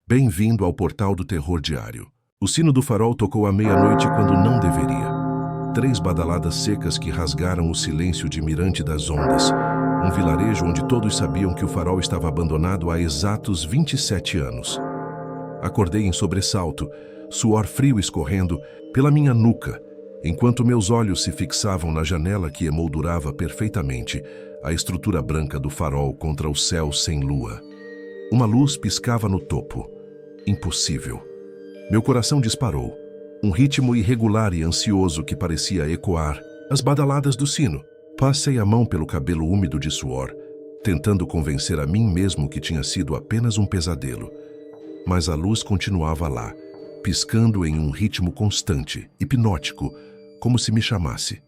Bem-vindo ao Portal do Terror Diário. O sino do farol tocou à meia-noite quando não deveria. 3 badaladas secas que rasgaram o silêncio de Mirante das Ondas, um vilarejo onde todos sabiam que o farol estava abandonado há exatos 27 anos. Acordei em sobressalto, suor frio escorrendo pela minha nuca, enquanto meus olhos se fixavam na janela que emoldurava perfeitamente a estrutura branca do farol contra o céu sem lua. Uma luz piscava no topo. Impossível. Meu coração disparou. Um ritmo irregular e ansioso que parecia ecoar as badaladas do sino. Passei a mão pelo cabelo úmido de suor, tentando convencer a mim mesmo que tinha sido apenas um pesadelo. Mas a luz continuava lá, piscando em um ritmo constante, hipnótico, como se me chamasse.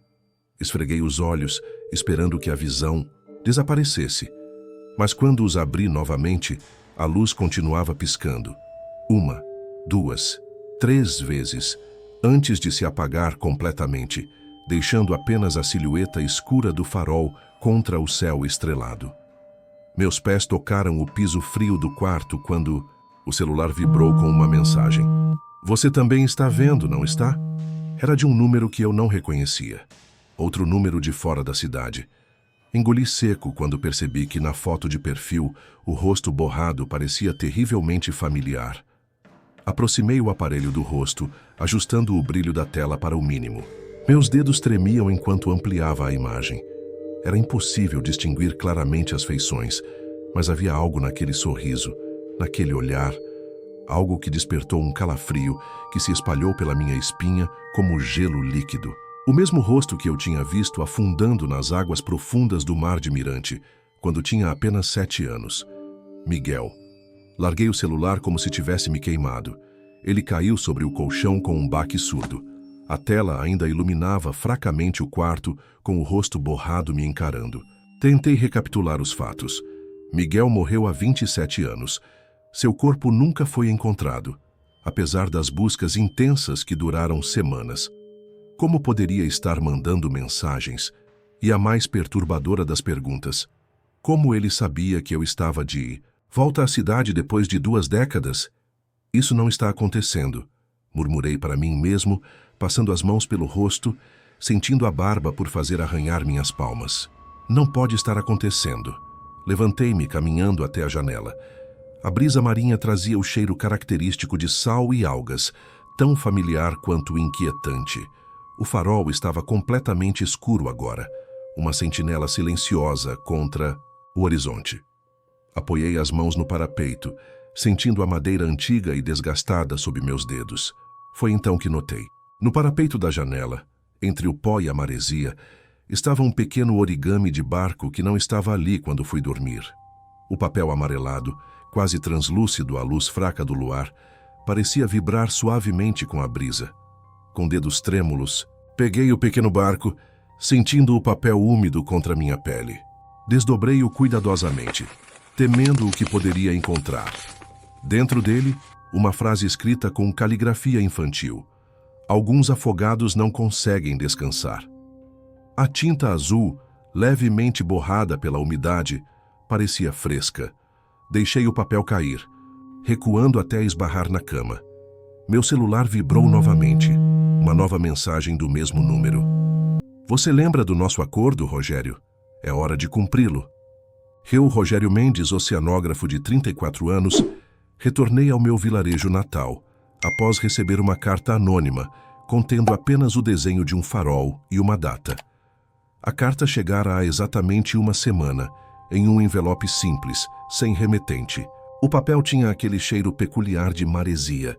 Esfreguei os olhos, esperando que a visão desaparecesse. Mas quando os abri novamente, a luz continuava piscando. 1, 2, 3 vezes, antes de se apagar completamente, deixando apenas a silhueta escura do farol contra o céu estrelado. Meus pés tocaram o piso frio do quarto quando o celular vibrou com uma mensagem. Você também está vendo, não está? Era de um número que eu não reconhecia. Outro número de fora da cidade. Engoli seco quando percebi que na foto de perfil o rosto borrado parecia terrivelmente familiar. Aproximei o aparelho do rosto, ajustando o brilho da tela para o mínimo. Meus dedos tremiam enquanto ampliava a imagem. Era impossível distinguir claramente as feições, mas havia algo naquele sorriso, naquele olhar, algo que despertou um calafrio que se espalhou pela minha espinha como gelo líquido. O mesmo rosto que eu tinha visto afundando nas águas profundas do mar de Mirante, quando tinha apenas 7 anos. Miguel. Larguei o celular como se tivesse me queimado. Ele caiu sobre o colchão com um baque surdo. A tela ainda iluminava fracamente o quarto, com o rosto borrado me encarando. Tentei recapitular os fatos. Miguel morreu há 27 anos. Seu corpo nunca foi encontrado, apesar das buscas intensas que duraram semanas. Como poderia estar mandando mensagens? E a mais perturbadora das perguntas: como ele sabia que eu estava de volta à cidade depois de 2 décadas? Isso não está acontecendo, murmurei para mim mesmo, passando as mãos pelo rosto, sentindo a barba por fazer arranhar minhas palmas. Não pode estar acontecendo. Levantei-me caminhando até a janela. A brisa marinha trazia o cheiro característico de sal e algas, tão familiar quanto inquietante. O farol estava completamente escuro agora, uma sentinela silenciosa contra o horizonte. Apoiei as mãos no parapeito, sentindo a madeira antiga e desgastada sob meus dedos. Foi então que notei. No parapeito da janela, entre o pó e a maresia, estava um pequeno origami de barco que não estava ali quando fui dormir. O papel amarelado, quase translúcido à luz fraca do luar, parecia vibrar suavemente com a brisa. Com dedos trêmulos, peguei o pequeno barco, sentindo o papel úmido contra minha pele. Desdobrei-o cuidadosamente, temendo o que poderia encontrar. Dentro dele, uma frase escrita com caligrafia infantil. Alguns afogados não conseguem descansar. A tinta azul, levemente borrada pela umidade, parecia fresca. Deixei o papel cair, recuando até esbarrar na cama. Meu celular vibrou novamente. Uma nova mensagem do mesmo número. Você lembra do nosso acordo, Rogério? É hora de cumpri-lo. Eu, Rogério Mendes, oceanógrafo de 34 anos, retornei ao meu vilarejo natal, após receber uma carta anônima, contendo apenas o desenho de um farol e uma data. A carta chegara há exatamente 1 semana, em um envelope simples, sem remetente. O papel tinha aquele cheiro peculiar de maresia,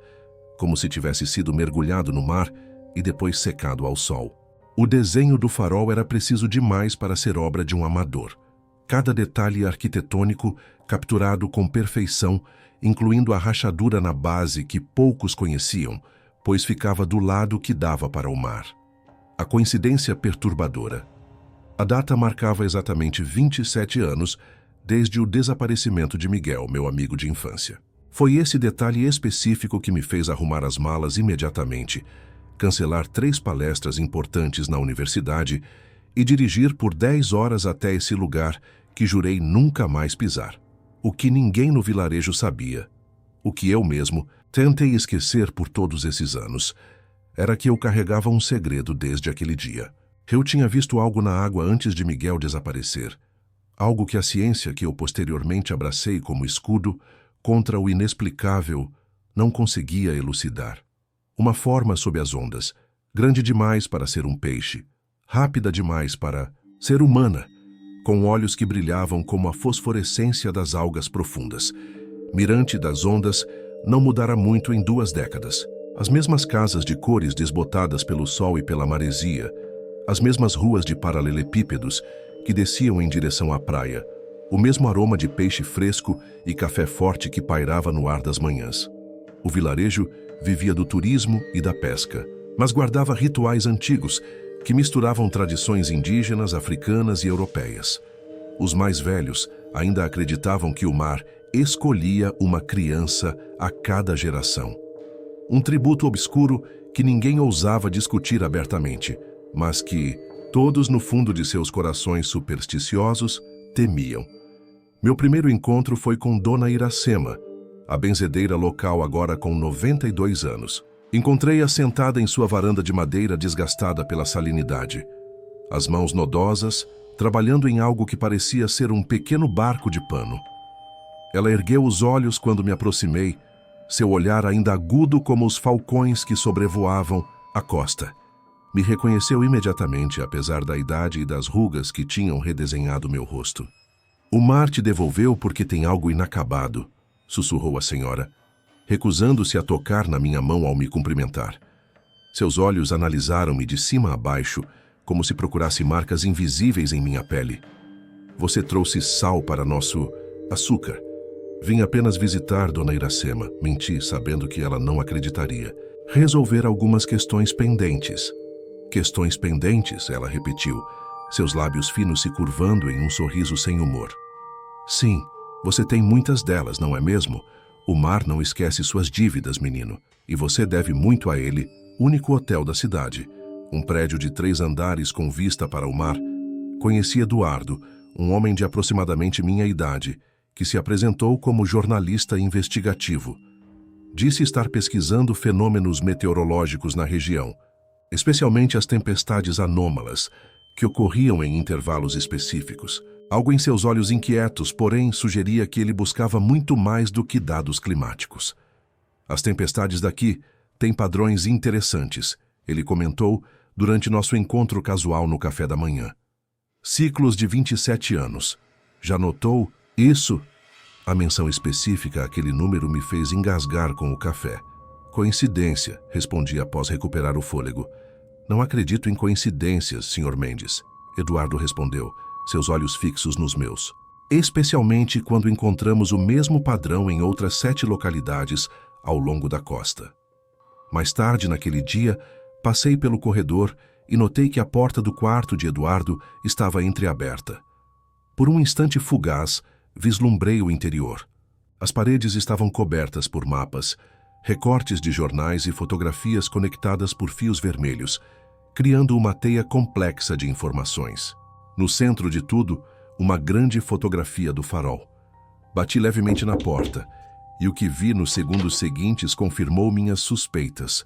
como se tivesse sido mergulhado no mar e depois secado ao sol. O desenho do farol era preciso demais para ser obra de um amador. Cada detalhe arquitetônico capturado com perfeição, incluindo a rachadura na base que poucos conheciam, pois ficava do lado que dava para o mar. A coincidência perturbadora. A data marcava exatamente 27 anos desde o desaparecimento de Miguel, meu amigo de infância. Foi esse detalhe específico que me fez arrumar as malas imediatamente, cancelar 3 palestras importantes na universidade e dirigir por 10 horas até esse lugar que jurei nunca mais pisar. O que ninguém no vilarejo sabia. O que eu mesmo tentei esquecer por todos esses anos era que eu carregava um segredo desde aquele dia. Eu tinha visto algo na água antes de Miguel desaparecer. Algo que a ciência, que eu posteriormente abracei como escudo contra o inexplicável, não conseguia elucidar. Uma forma sob as ondas, grande demais para ser um peixe, rápida demais para ser humana, com olhos que brilhavam como a fosforescência das algas profundas. Mirante das ondas não mudara muito em 2 décadas. As mesmas casas de cores desbotadas pelo sol e pela maresia, as mesmas ruas de paralelepípedos que desciam em direção à praia, o mesmo aroma de peixe fresco e café forte que pairava no ar das manhãs. O vilarejo vivia do turismo e da pesca, mas guardava rituais antigos que misturavam tradições indígenas, africanas e europeias. Os mais velhos ainda acreditavam que o mar escolhia uma criança a cada geração. Um tributo obscuro que ninguém ousava discutir abertamente, mas que todos no fundo de seus corações supersticiosos temiam. Meu primeiro encontro foi com Dona Iracema, a benzedeira local agora com 92 anos. Encontrei-a sentada em sua varanda de madeira desgastada pela salinidade. As mãos nodosas, trabalhando em algo que parecia ser um pequeno barco de pano. Ela ergueu os olhos quando me aproximei, seu olhar ainda agudo como os falcões que sobrevoavam a costa. Me reconheceu imediatamente, apesar da idade e das rugas que tinham redesenhado meu rosto. "O mar te devolveu porque tem algo inacabado", sussurrou a senhora, recusando-se a tocar na minha mão ao me cumprimentar. Seus olhos analisaram-me de cima a baixo, como se procurasse marcas invisíveis em minha pele. "Você trouxe sal para nosso açúcar." "Vim apenas visitar Dona Iracema", menti, sabendo que ela não acreditaria. "Resolver algumas questões pendentes." "Questões pendentes?", ela repetiu, seus lábios finos se curvando em um sorriso sem humor. "Sim, você tem muitas delas, não é mesmo? O mar não esquece suas dívidas, menino, e você deve muito a ele, único hotel da cidade. Um prédio de 3 andares com vista para o mar. Conheci Eduardo, um homem de aproximadamente minha idade, que se apresentou como jornalista investigativo. Disse estar pesquisando fenômenos meteorológicos na região, especialmente as tempestades anômalas, que ocorriam em intervalos específicos. Algo em seus olhos inquietos, porém, sugeria que ele buscava muito mais do que dados climáticos. "As tempestades daqui têm padrões interessantes", ele comentou durante nosso encontro casual no café da manhã. "Ciclos de 27 anos. Já notou isso?" A menção específica àquele número me fez engasgar com o café. "Coincidência", respondi após recuperar o fôlego. "Não acredito em coincidências, Sr. Mendes", Eduardo respondeu, seus olhos fixos nos meus. "Especialmente quando encontramos o mesmo padrão em outras 7 localidades ao longo da costa." Mais tarde naquele dia, passei pelo corredor e notei que a porta do quarto de Eduardo estava entreaberta. Por um instante fugaz, vislumbrei o interior. As paredes estavam cobertas por mapas, recortes de jornais e fotografias conectadas por fios vermelhos, criando uma teia complexa de informações. No centro de tudo, uma grande fotografia do farol. Bati levemente na porta, e o que vi nos segundos seguintes confirmou minhas suspeitas.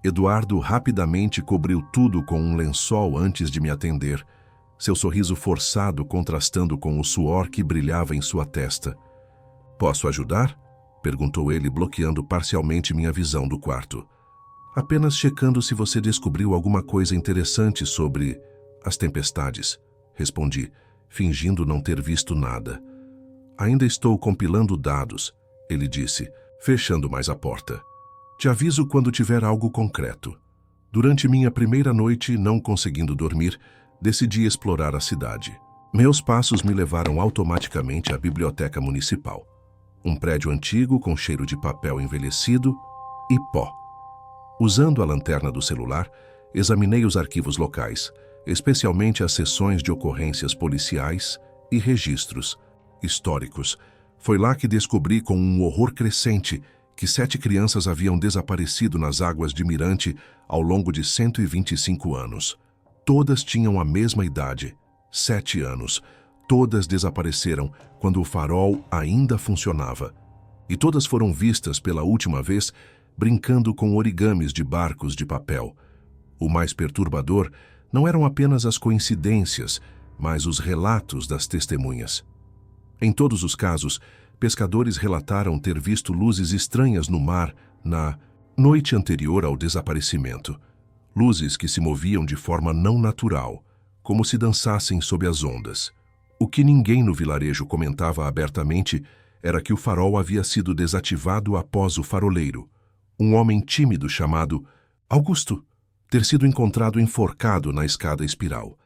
Eduardo rapidamente cobriu tudo com um lençol antes de me atender, seu sorriso forçado contrastando com o suor que brilhava em sua testa. "Posso ajudar?", perguntou ele, bloqueando parcialmente minha visão do quarto. "Apenas checando se você descobriu alguma coisa interessante sobre as tempestades", respondi, fingindo não ter visto nada. "Ainda estou compilando dados", ele disse, fechando mais a porta. "Te aviso quando tiver algo concreto." Durante minha primeira noite, não conseguindo dormir, decidi explorar a cidade. Meus passos me levaram automaticamente à biblioteca municipal. Um prédio antigo com cheiro de papel envelhecido e pó. Usando a lanterna do celular, examinei os arquivos locais, especialmente as seções de ocorrências policiais e registros históricos. Foi lá que descobri com um horror crescente que 7 crianças haviam desaparecido nas águas de Mirante ao longo de 125 anos. Todas tinham a mesma idade, 7 anos. Todas desapareceram quando o farol ainda funcionava. e todas foram vistas pela última vez brincando com origamis de barcos de papel. O mais perturbador não eram apenas as coincidências, mas os relatos das testemunhas. Em todos os casos, pescadores relataram ter visto luzes estranhas no mar na noite anterior ao desaparecimento. Luzes que se moviam de forma não natural, como se dançassem sob as ondas. O que ninguém no vilarejo comentava abertamente era que o farol havia sido desativado após o faroleiro, um homem tímido chamado Augusto, ter sido encontrado enforcado na escada espiral,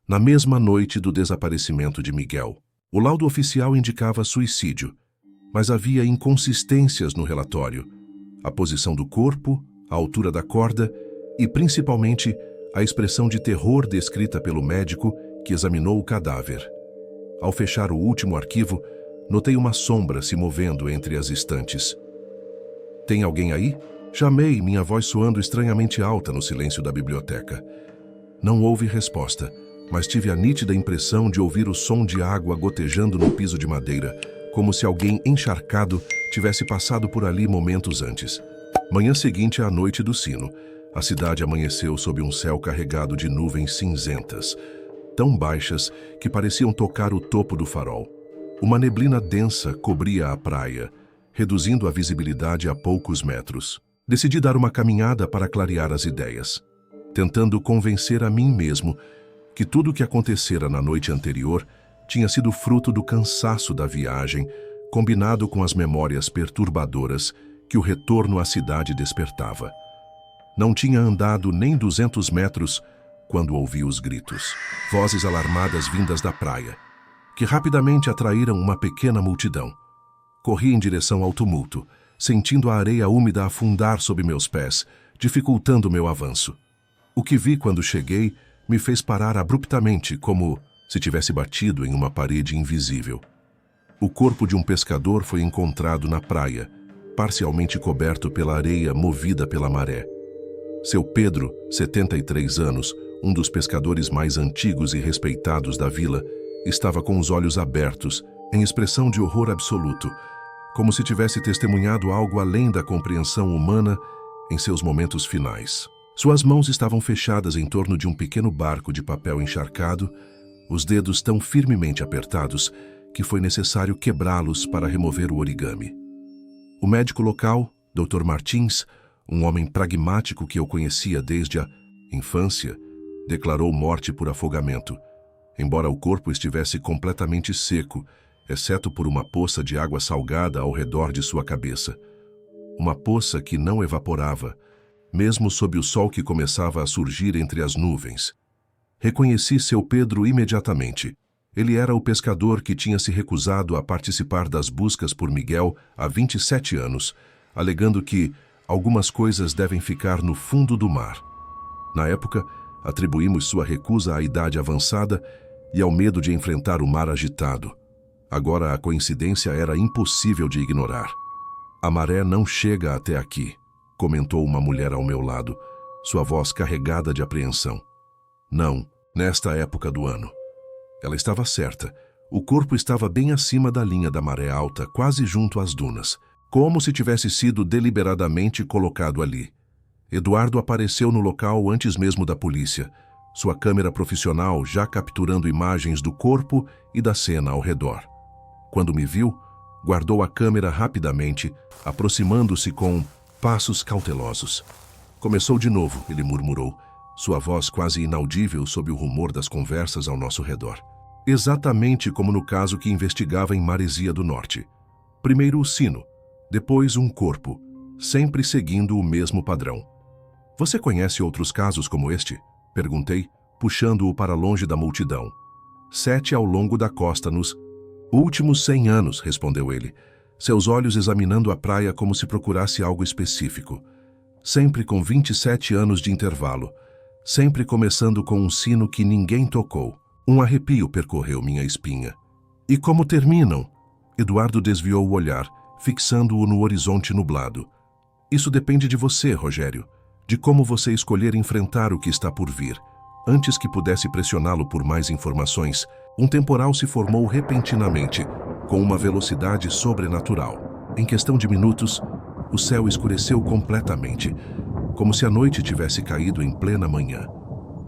na mesma noite do desaparecimento de Miguel. O laudo oficial indicava suicídio, mas havia inconsistências no relatório. A posição do corpo, a altura da corda e, principalmente, a expressão de terror descrita pelo médico que examinou o cadáver. Ao fechar o último arquivo, notei uma sombra se movendo entre as estantes. "Tem alguém aí?" Chamei, minha voz soando estranhamente alta no silêncio da biblioteca. Não houve resposta, mas tive a nítida impressão de ouvir o som de água gotejando no piso de madeira, como se alguém encharcado tivesse passado por ali momentos antes. Manhã seguinte à noite do sino, a cidade amanheceu sob um céu carregado de nuvens cinzentas, tão baixas que pareciam tocar o topo do farol. Uma neblina densa cobria a praia, reduzindo a visibilidade a poucos metros. Decidi dar uma caminhada para clarear as ideias, tentando convencer a mim mesmo que tudo o que acontecera na noite anterior tinha sido fruto do cansaço da viagem, combinado com as memórias perturbadoras que o retorno à cidade despertava. Não tinha andado nem 200 metros quando ouvi os gritos, vozes alarmadas vindas da praia, que rapidamente atraíram uma pequena multidão. Corri em direção ao tumulto, sentindo a areia úmida afundar sob meus pés, dificultando meu avanço. O que vi quando cheguei me fez parar abruptamente, como se tivesse batido em uma parede invisível. O corpo de um pescador foi encontrado na praia, parcialmente coberto pela areia movida pela maré. Seu Pedro, 73 anos, um dos pescadores mais antigos e respeitados da vila, estava com os olhos abertos, em expressão de horror absoluto, como se tivesse testemunhado algo além da compreensão humana em seus momentos finais. Suas mãos estavam fechadas em torno de um pequeno barco de papel encharcado, os dedos tão firmemente apertados que foi necessário quebrá-los para remover o origami. O médico local, Dr. Martins, um homem pragmático que eu conhecia desde a infância, declarou morte por afogamento, embora o corpo estivesse completamente seco, exceto por uma poça de água salgada ao redor de sua cabeça. Uma poça que não evaporava, mesmo sob o sol que começava a surgir entre as nuvens. Reconheci seu Pedro imediatamente. Ele era o pescador que tinha se recusado a participar das buscas por Miguel há 27 anos, alegando que algumas coisas devem ficar no fundo do mar. Na época, atribuímos sua recusa à idade avançada e ao medo de enfrentar o mar agitado. Agora a coincidência era impossível de ignorar. "A maré não chega até aqui", comentou uma mulher ao meu lado, sua voz carregada de apreensão. Não, nesta época do ano. Ela estava certa. O corpo estava bem acima da linha da maré alta, quase junto às dunas, como se tivesse sido deliberadamente colocado ali. Eduardo apareceu no local antes mesmo da polícia, sua câmera profissional já capturando imagens do corpo e da cena ao redor. Quando me viu, guardou a câmera rapidamente, aproximando-se com passos cautelosos. "Começou de novo", ele murmurou, sua voz quase inaudível sob o rumor das conversas ao nosso redor. Exatamente como no caso que investigava em Maresia do Norte. Primeiro o sino, depois um corpo, sempre seguindo o mesmo padrão. "Você conhece outros casos como este?", perguntei, puxando-o para longe da multidão. 7 ao longo da costa nos últimos 100 anos, respondeu ele, seus olhos examinando a praia como se procurasse algo específico. Sempre com 27 anos de intervalo, sempre começando com um sino que ninguém tocou. Um arrepio percorreu minha espinha. "E como terminam?", Eduardo desviou o olhar, fixando-o no horizonte nublado. "Isso depende de você, Rogério, de como você escolher enfrentar o que está por vir." Antes que pudesse pressioná-lo por mais informações, um temporal se formou repentinamente, com uma velocidade sobrenatural. Em questão de minutos, o céu escureceu completamente, como se a noite tivesse caído em plena manhã.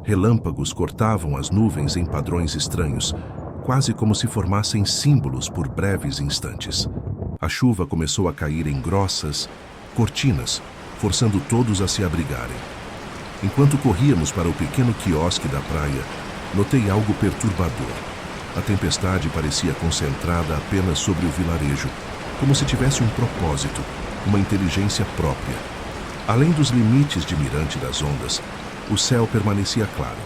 Relâmpagos cortavam as nuvens em padrões estranhos, quase como se formassem símbolos por breves instantes. A chuva começou a cair em grossas cortinas, forçando todos a se abrigarem. Enquanto corríamos para o pequeno quiosque da praia, notei algo perturbador. A tempestade parecia concentrada apenas sobre o vilarejo, como se tivesse um propósito, uma inteligência própria. Além dos limites de Mirante das Ondas, o céu permanecia claro,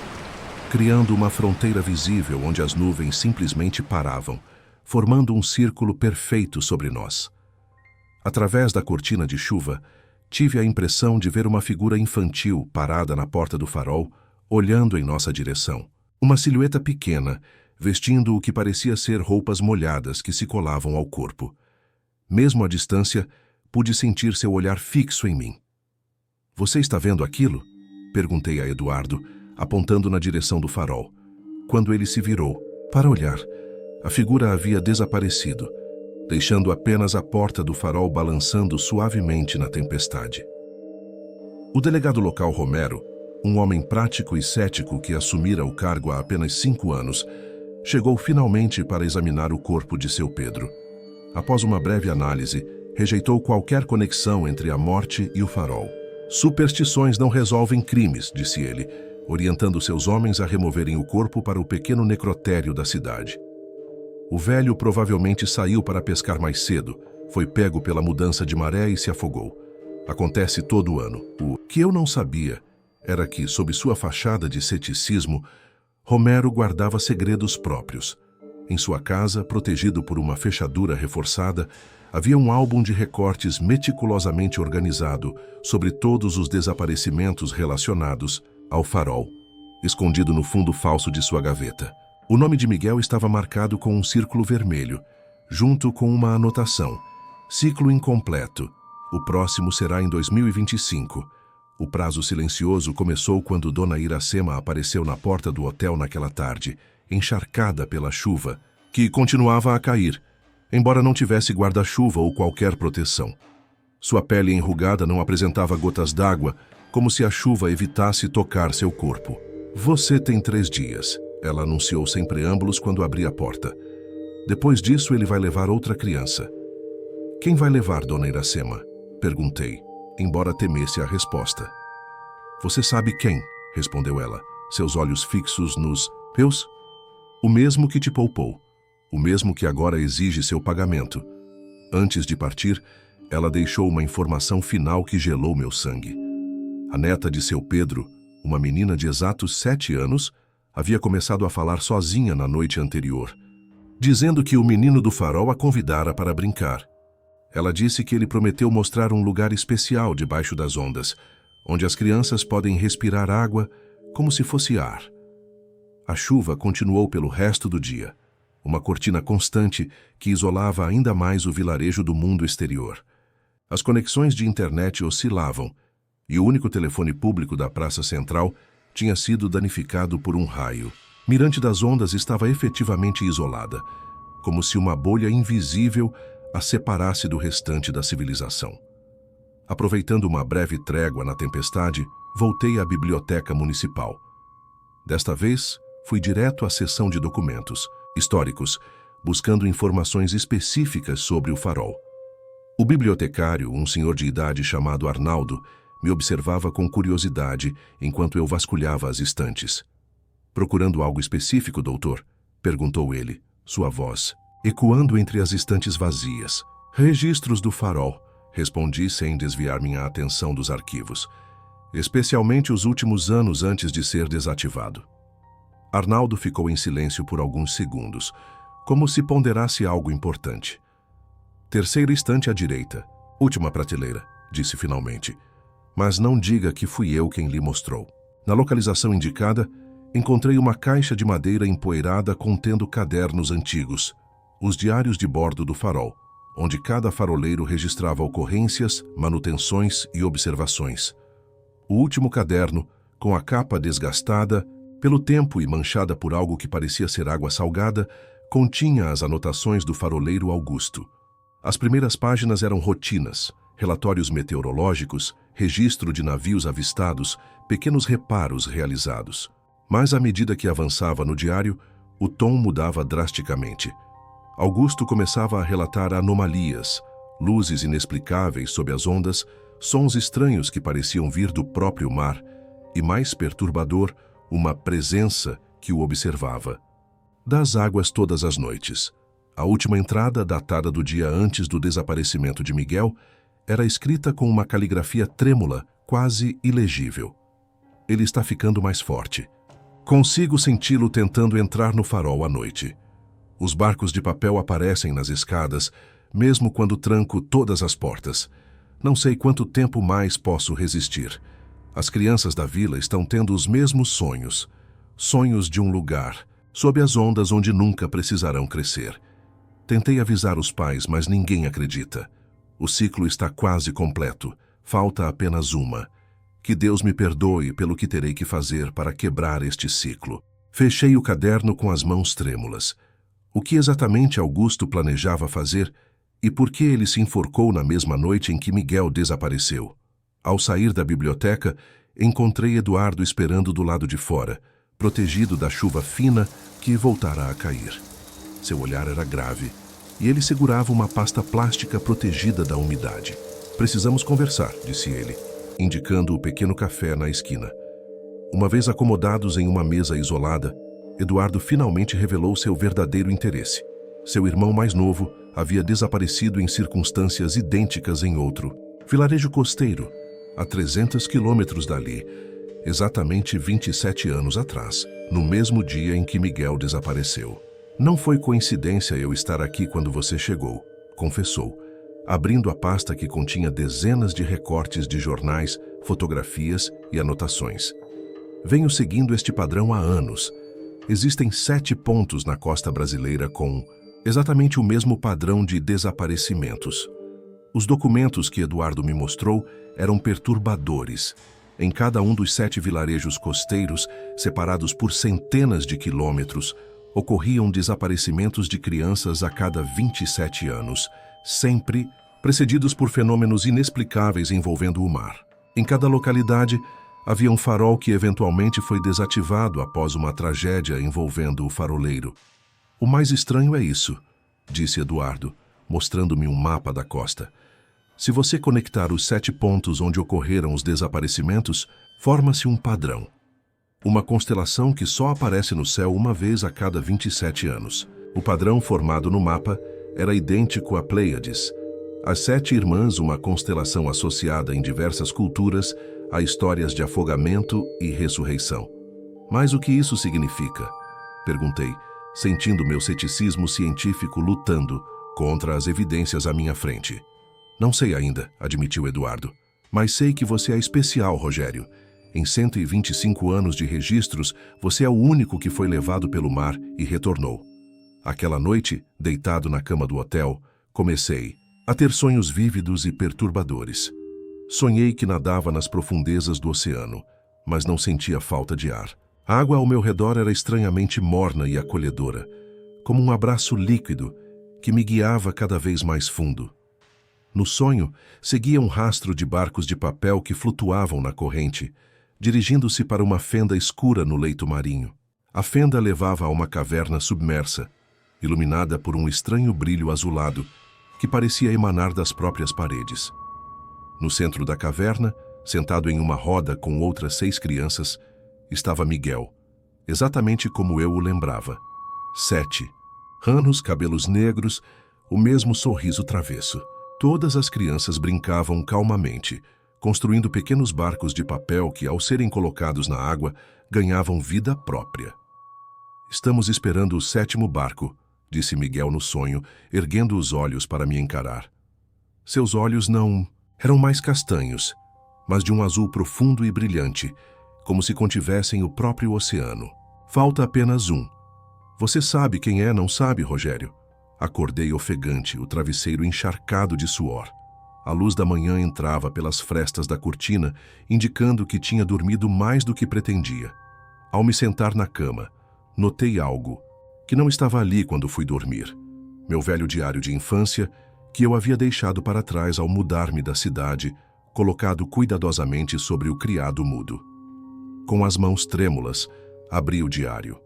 criando uma fronteira visível onde as nuvens simplesmente paravam, formando um círculo perfeito sobre nós. Através da cortina de chuva, tive a impressão de ver uma figura infantil parada na porta do farol, olhando em nossa direção. Uma silhueta pequena, vestindo o que parecia ser roupas molhadas que se colavam ao corpo. Mesmo à distância, pude sentir seu olhar fixo em mim. "Você está vendo aquilo?" Perguntei a Eduardo, apontando na direção do farol. Quando ele se virou para olhar, a figura havia desaparecido, deixando apenas a porta do farol balançando suavemente na tempestade. O delegado local Romero, um homem prático e cético que assumira o cargo há apenas 5 anos, chegou finalmente para examinar o corpo de seu Pedro. Após uma breve análise, rejeitou qualquer conexão entre a morte e o farol. "Superstições não resolvem crimes", disse ele, orientando seus homens a removerem o corpo para o pequeno necrotério da cidade. O velho provavelmente saiu para pescar mais cedo, foi pego pela mudança de maré e se afogou. Acontece todo ano. O que eu não sabia era que, sob sua fachada de ceticismo, Romero guardava segredos próprios. Em sua casa, protegido por uma fechadura reforçada, havia um álbum de recortes meticulosamente organizado sobre todos os desaparecimentos relacionados ao farol, escondido no fundo falso de sua gaveta. O nome de Miguel estava marcado com um círculo vermelho, junto com uma anotação: "Ciclo incompleto. O próximo será em 2025. O prazo silencioso começou quando Dona Iracema apareceu na porta do hotel naquela tarde, encharcada pela chuva, que continuava a cair, embora não tivesse guarda-chuva ou qualquer proteção. Sua pele enrugada não apresentava gotas d'água, como se a chuva evitasse tocar seu corpo. "Você tem 3 dias", ela anunciou sem preâmbulos quando abri a porta. "Depois disso, ele vai levar outra criança." "Quem vai levar, Dona Iracema?" perguntei, embora temesse a resposta. "Você sabe quem?" respondeu ela, seus olhos fixos nos meus. "O mesmo que te poupou. O mesmo que agora exige seu pagamento." Antes de partir, ela deixou uma informação final que gelou meu sangue. A neta de seu Pedro, uma menina de exatos 7 anos, havia começado a falar sozinha na noite anterior, dizendo que o menino do farol a convidara para brincar. Ela disse que ele prometeu mostrar um lugar especial debaixo das ondas, onde as crianças podem respirar água como se fosse ar. A chuva continuou pelo resto do dia, uma cortina constante que isolava ainda mais o vilarejo do mundo exterior. As conexões de internet oscilavam, e o único telefone público da Praça Central tinha sido danificado por um raio. Mirante das Ondas estava efetivamente isolada, como se uma bolha invisível a separasse do restante da civilização. Aproveitando uma breve trégua na tempestade, voltei à biblioteca municipal. Desta vez, fui direto à seção de documentos históricos, buscando informações específicas sobre o farol. O bibliotecário, um senhor de idade chamado Arnaldo, me observava com curiosidade enquanto eu vasculhava as estantes. "Procurando algo específico, doutor?" perguntou ele, sua voz ecoando entre as estantes vazias. "Registros do farol", respondi sem desviar minha atenção dos arquivos, especialmente os últimos anos antes de ser desativado. Arnaldo ficou em silêncio por alguns segundos, como se ponderasse algo importante. "Terceira estante à direita, última prateleira", disse finalmente. "Mas não diga que fui eu quem lhe mostrou." Na localização indicada, encontrei uma caixa de madeira empoeirada contendo cadernos antigos, os diários de bordo do farol, onde cada faroleiro registrava ocorrências, manutenções e observações. O último caderno, com a capa desgastada pelo tempo e manchada por algo que parecia ser água salgada, continha as anotações do faroleiro Augusto. As primeiras páginas eram rotinas, relatórios meteorológicos, registro de navios avistados, pequenos reparos realizados. Mas à medida que avançava no diário, o tom mudava drasticamente. Augusto começava a relatar anomalias, luzes inexplicáveis sob as ondas, sons estranhos que pareciam vir do próprio mar, e mais perturbador, uma presença que o observava. Das águas todas as noites. A última entrada, datada do dia antes do desaparecimento de Miguel, era escrita com uma caligrafia trêmula, quase ilegível. Ele está ficando mais forte. Consigo senti-lo tentando entrar no farol à noite. Os barcos de papel aparecem nas escadas, mesmo quando tranco todas as portas. Não sei quanto tempo mais posso resistir. As crianças da vila estão tendo os mesmos sonhos. Sonhos de um lugar, sob as ondas onde nunca precisarão crescer. Tentei avisar os pais, mas ninguém acredita. O ciclo está quase completo. Falta apenas uma. Que Deus me perdoe pelo que terei que fazer para quebrar este ciclo. Fechei o caderno com as mãos trêmulas. O que exatamente Augusto planejava fazer e por que ele se enforcou na mesma noite em que Miguel desapareceu? Ao sair da biblioteca, encontrei Eduardo esperando do lado de fora, protegido da chuva fina que voltara a cair. Seu olhar era grave e ele segurava uma pasta plástica protegida da umidade. Precisamos conversar, disse ele, indicando o pequeno café na esquina. Uma vez acomodados em uma mesa isolada, Eduardo finalmente revelou seu verdadeiro interesse. Seu irmão mais novo havia desaparecido em circunstâncias idênticas em outro vilarejo costeiro, a 300 quilômetros dali, exatamente 27 anos atrás, no mesmo dia em que Miguel desapareceu. Não foi coincidência eu estar aqui quando você chegou, confessou, abrindo a pasta que continha dezenas de recortes de jornais, fotografias e anotações. Venho seguindo este padrão há anos. Existem 7 pontos na costa brasileira com exatamente o mesmo padrão de desaparecimentos. Os documentos que Eduardo me mostrou eram perturbadores. Em cada um dos 7 vilarejos costeiros, separados por centenas de quilômetros, ocorriam desaparecimentos de crianças a cada 27 anos, sempre precedidos por fenômenos inexplicáveis envolvendo o mar. Em cada localidade, havia um farol que eventualmente foi desativado após uma tragédia envolvendo o faroleiro. O mais estranho é isso, disse Eduardo, mostrando-me um mapa da costa. Se você conectar os 7 pontos onde ocorreram os desaparecimentos, forma-se um padrão. Uma constelação que só aparece no céu uma vez a cada 27 anos. O padrão formado no mapa era idêntico a Pleiades. As 7 irmãs, uma constelação associada em diversas culturas a histórias de afogamento e ressurreição. Mas o que isso significa? Perguntei, sentindo meu ceticismo científico lutando contra as evidências à minha frente. Não sei ainda, admitiu Eduardo. Mas sei que você é especial, Rogério. Em 125 anos de registros, você é o único que foi levado pelo mar e retornou. Aquela noite, deitado na cama do hotel, comecei a ter sonhos vívidos e perturbadores. Sonhei que nadava nas profundezas do oceano, mas não sentia falta de ar. A água ao meu redor era estranhamente morna e acolhedora, como um abraço líquido que me guiava cada vez mais fundo. No sonho, seguia um rastro de barcos de papel que flutuavam na corrente, dirigindo-se para uma fenda escura no leito marinho. A fenda levava a uma caverna submersa, iluminada por um estranho brilho azulado que parecia emanar das próprias paredes. No centro da caverna, sentado em uma roda com outras 6 crianças, estava Miguel, exatamente como eu o lembrava. 7. Ranos, cabelos negros, o mesmo sorriso travesso. Todas as crianças brincavam calmamente, construindo pequenos barcos de papel que, ao serem colocados na água, ganhavam vida própria. Estamos esperando o 7º barco, disse Miguel no sonho, erguendo os olhos para me encarar. Seus olhos não eram mais castanhos, mas de um azul profundo e brilhante, como se contivessem o próprio oceano. Falta apenas um. Você sabe quem é, não sabe, Rogério? Acordei ofegante, o travesseiro encharcado de suor. A luz da manhã entrava pelas frestas da cortina, indicando que tinha dormido mais do que pretendia. Ao me sentar na cama, notei algo que não estava ali quando fui dormir. Meu velho diário de infância, que eu havia deixado para trás ao mudar-me da cidade, colocado cuidadosamente sobre o criado mudo. Com as mãos trêmulas, abri o diário.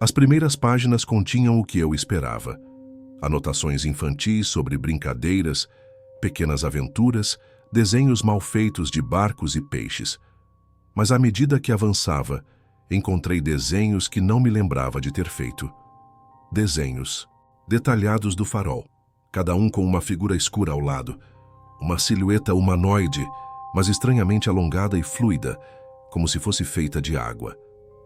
As primeiras páginas continham o que eu esperava. Anotações infantis sobre brincadeiras, pequenas aventuras, desenhos mal feitos de barcos e peixes. Mas à medida que avançava, encontrei desenhos que não me lembrava de ter feito. Desenhos detalhados do farol, cada um com uma figura escura ao lado, uma silhueta humanoide, mas estranhamente alongada e fluida, como se fosse feita de água.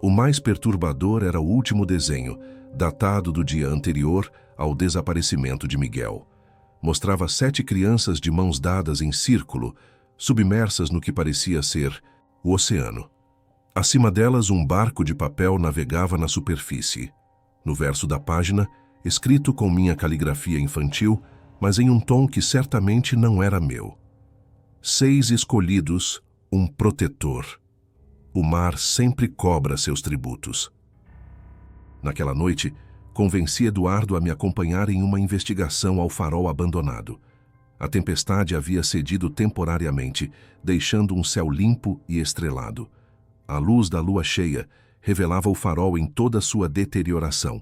O mais perturbador era o último desenho, datado do dia anterior ao desaparecimento de Miguel. Mostrava 7 crianças de mãos dadas em círculo, submersas no que parecia ser o oceano. Acima delas, um barco de papel navegava na superfície. No verso da página, escrito com minha caligrafia infantil, mas em um tom que certamente não era meu: 6 escolhidos, um protetor. O mar sempre cobra seus tributos. Naquela noite, convenci Eduardo a me acompanhar em uma investigação ao farol abandonado. A tempestade havia cedido temporariamente, deixando um céu limpo e estrelado. A luz da lua cheia revelava o farol em toda sua deterioração.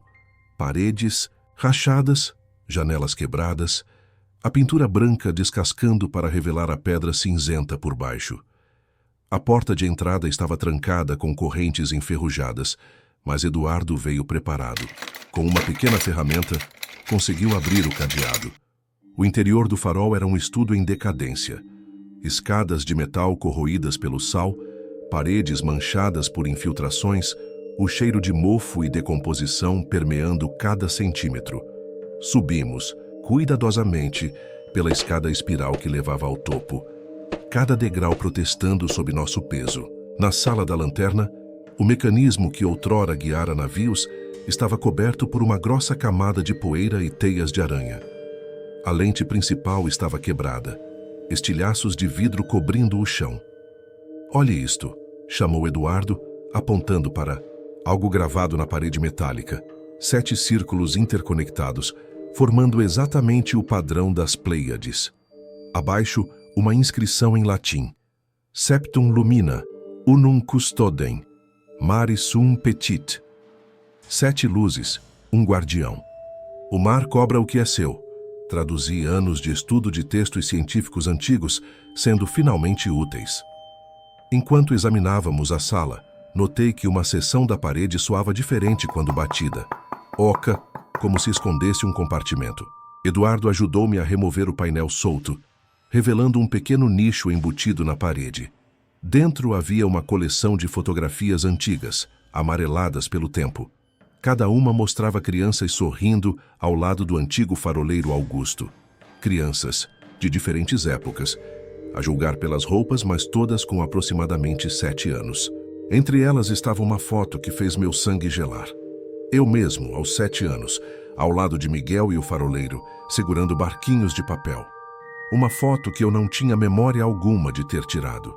Paredes rachadas, janelas quebradas, a pintura branca descascando para revelar a pedra cinzenta por baixo. A porta de entrada estava trancada com correntes enferrujadas, mas Eduardo veio preparado. Com uma pequena ferramenta, conseguiu abrir o cadeado. O interior do farol era um estudo em decadência. Escadas de metal corroídas pelo sal, paredes manchadas por infiltrações, o cheiro de mofo e decomposição permeando cada centímetro. Subimos, cuidadosamente, pela escada espiral que levava ao topo, cada degrau protestando sob nosso peso. Na sala da lanterna, o mecanismo que outrora guiara navios estava coberto por uma grossa camada de poeira e teias de aranha. A lente principal estava quebrada, estilhaços de vidro cobrindo o chão. "Olhe isto", chamou Eduardo, apontando para algo gravado na parede metálica, 7 círculos interconectados, formando exatamente o padrão das Pleiades. Abaixo, uma inscrição em latim: Septum lumina, unum custodem, mare sum petit. 7 luzes, um guardião. O mar cobra o que é seu. Traduzi anos de estudo de textos científicos antigos, sendo finalmente úteis. Enquanto examinávamos a sala, notei que uma seção da parede soava diferente quando batida. Oca, como se escondesse um compartimento. Eduardo ajudou-me a remover o painel solto, revelando um pequeno nicho embutido na parede. Dentro havia uma coleção de fotografias antigas, amareladas pelo tempo. Cada uma mostrava crianças sorrindo ao lado do antigo faroleiro Augusto. Crianças de diferentes épocas, a julgar pelas roupas, mas todas com aproximadamente 7 anos. Entre elas estava uma foto que fez meu sangue gelar. Eu mesmo, aos 7 anos, ao lado de Miguel e o faroleiro, segurando barquinhos de papel. Uma foto que eu não tinha memória alguma de ter tirado.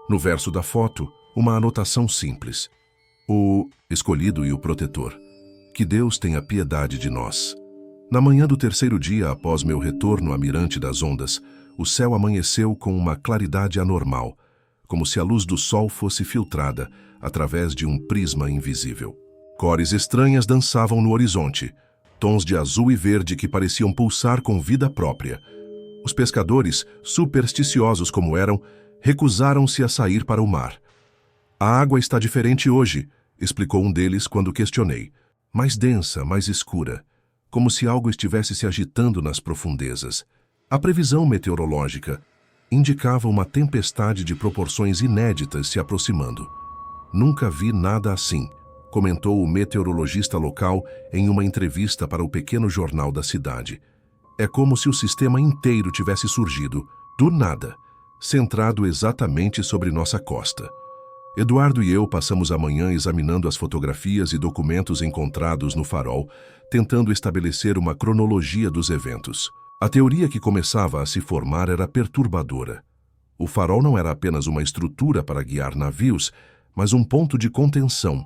No verso da foto, uma anotação simples: o escolhido e o protetor. Que Deus tenha piedade de nós. Na manhã do 3º dia após meu retorno à Mirante das Ondas, o céu amanheceu com uma claridade anormal, como se a luz do sol fosse filtrada através de um prisma invisível. Cores estranhas dançavam no horizonte, tons de azul e verde que pareciam pulsar com vida própria. Os pescadores, supersticiosos como eram, recusaram-se a sair para o mar. "A água está diferente hoje", explicou um deles quando questionei. "Mais densa, mais escura, como se algo estivesse se agitando nas profundezas." A previsão meteorológica indicava uma tempestade de proporções inéditas se aproximando. "Nunca vi nada assim", comentou o meteorologista local em uma entrevista para o pequeno jornal da cidade. "É como se o sistema inteiro tivesse surgido, do nada, centrado exatamente sobre nossa costa." Eduardo e eu passamos a manhã examinando as fotografias e documentos encontrados no farol, tentando estabelecer uma cronologia dos eventos. A teoria que começava a se formar era perturbadora. O farol não era apenas uma estrutura para guiar navios, mas um ponto de contenção,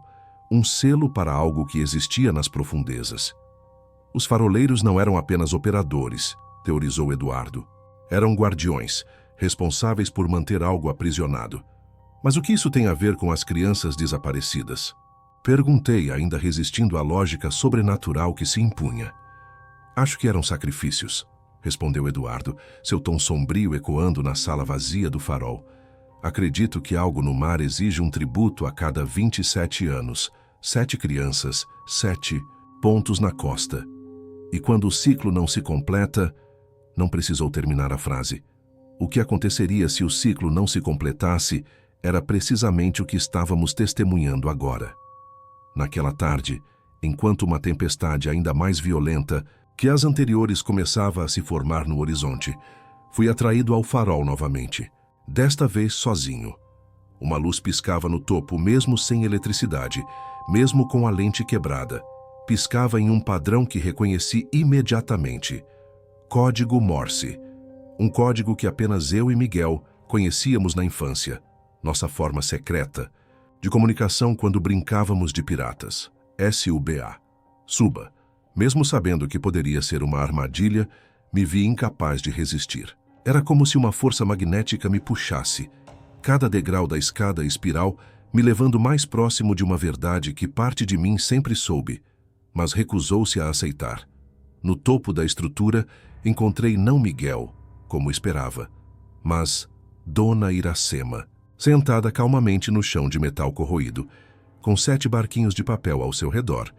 um selo para algo que existia nas profundezas. Os faroleiros não eram apenas operadores, teorizou Eduardo. Eram guardiões, responsáveis por manter algo aprisionado. Mas o que isso tem a ver com as crianças desaparecidas? Perguntei, ainda resistindo à lógica sobrenatural que se impunha. Acho que eram sacrifícios, respondeu Eduardo, seu tom sombrio ecoando na sala vazia do farol. Acredito que algo no mar exige um tributo a cada 27 anos. 7 crianças, 7 pontos na costa. E quando o ciclo não se completa, não precisou terminar a frase. O que aconteceria se o ciclo não se completasse era precisamente o que estávamos testemunhando agora. Naquela tarde, enquanto uma tempestade ainda mais violenta que as anteriores começava a se formar no horizonte, fui atraído ao farol novamente, desta vez sozinho. Uma luz piscava no topo, mesmo sem eletricidade, mesmo com a lente quebrada. Piscava em um padrão que reconheci imediatamente. Código Morse. Um código que apenas eu e Miguel conhecíamos na infância. Nossa forma secreta de comunicação quando brincávamos de piratas. SUBA. Suba. Mesmo sabendo que poderia ser uma armadilha, me vi incapaz de resistir. Era como se uma força magnética me puxasse, cada degrau da escada espiral me levando mais próximo de uma verdade que parte de mim sempre soube, mas recusou-se a aceitar. No topo da estrutura, encontrei não Miguel, como esperava, mas Dona Iracema, sentada calmamente no chão de metal corroído, com 7 barquinhos de papel ao seu redor,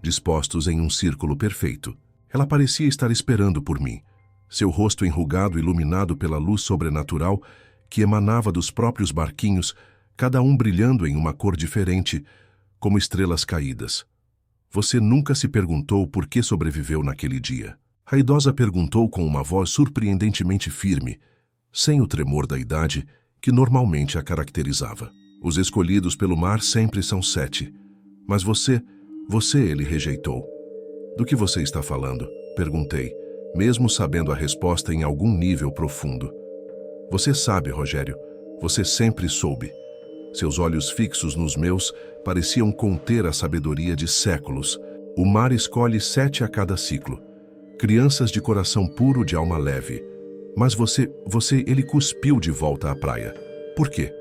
dispostos em um círculo perfeito. Ela parecia estar esperando por mim, seu rosto enrugado iluminado pela luz sobrenatural que emanava dos próprios barquinhos, cada um brilhando em uma cor diferente, como estrelas caídas. Você nunca se perguntou por que sobreviveu naquele dia? A idosa perguntou com uma voz surpreendentemente firme, sem o tremor da idade que normalmente a caracterizava. Os escolhidos pelo mar sempre são 7, mas você ele rejeitou. Do que você está falando? Perguntei, mesmo sabendo a resposta em algum nível profundo. Você sabe, Rogério, você sempre soube. Seus olhos fixos nos meus pareciam conter a sabedoria de séculos. O mar escolhe 7 a cada ciclo. Crianças de coração puro, de alma leve. Mas ele cuspiu de volta à praia. Por quê?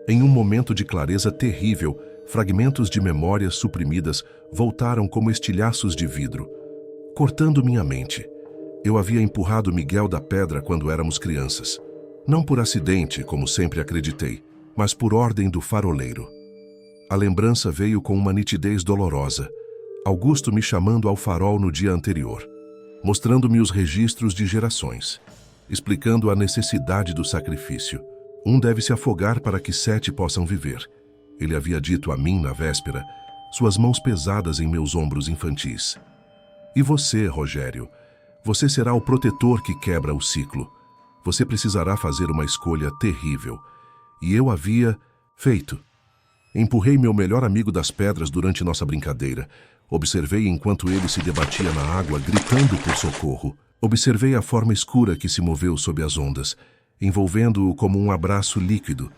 Em um momento de clareza terrível, fragmentos de memórias suprimidas voltaram como estilhaços de vidro, cortando minha mente. Eu havia empurrado Miguel da pedra quando éramos crianças. Não por acidente, como sempre acreditei, mas por ordem do faroleiro. A lembrança veio com uma nitidez dolorosa. Augusto me chamando ao farol no dia anterior, mostrando-me os registros de gerações, explicando a necessidade do sacrifício. Um deve se afogar para que 7 possam viver. Ele havia dito a mim na véspera, suas mãos pesadas em meus ombros infantis. E você, Rogério, você será o protetor que quebra o ciclo. Você precisará fazer uma escolha terrível. E eu havia feito. Empurrei meu melhor amigo das pedras durante nossa brincadeira. Observei enquanto ele se debatia na água, gritando por socorro. Observei a forma escura que se moveu sob as ondas, envolvendo-o como um abraço líquido,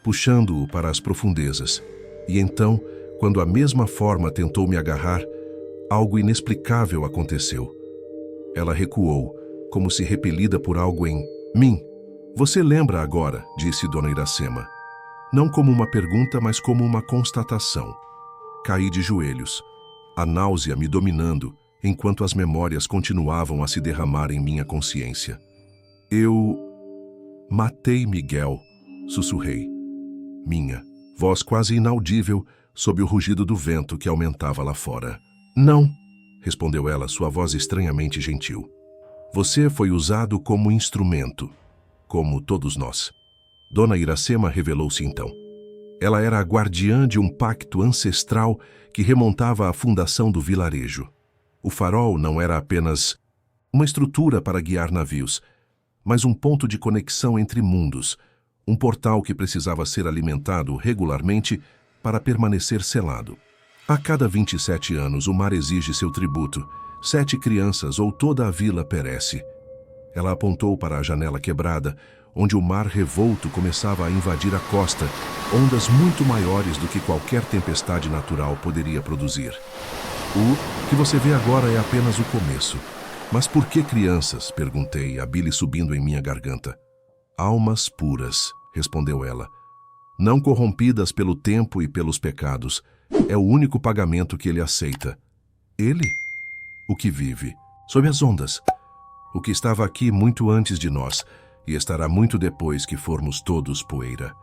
puxando-o para as profundezas. E então, quando a mesma forma tentou me agarrar, algo inexplicável aconteceu. Ela recuou, como se repelida por algo em mim. Você lembra agora, disse Dona Iracema. Não como uma pergunta, mas como uma constatação. Caí de joelhos, a náusea me dominando, enquanto as memórias continuavam a se derramar em minha consciência. Eu matei Miguel, sussurrei. Minha voz quase inaudível sob o rugido do vento que aumentava lá fora. Não, respondeu ela, sua voz estranhamente gentil. Você foi usado como instrumento, como todos nós. Dona Iracema revelou-se então. Ela era a guardiã de um pacto ancestral que remontava à fundação do vilarejo. O farol não era apenas uma estrutura para guiar navios, mas um ponto de conexão entre mundos, um portal que precisava ser alimentado regularmente para permanecer selado. A cada 27 anos, o mar exige seu tributo. 7 crianças ou toda a vila perece. Ela apontou para a janela quebrada, onde o mar revolto começava a invadir a costa, ondas muito maiores do que qualquer tempestade natural poderia produzir. O que você vê agora é apenas o começo. Mas por que crianças? Perguntei, a bile subindo em minha garganta. Almas puras, respondeu ela. Não corrompidas pelo tempo e pelos pecados. É o único pagamento que ele aceita. Ele? O que vive, sob as ondas. O que estava aqui muito antes de nós, e estará muito depois que formos todos poeira.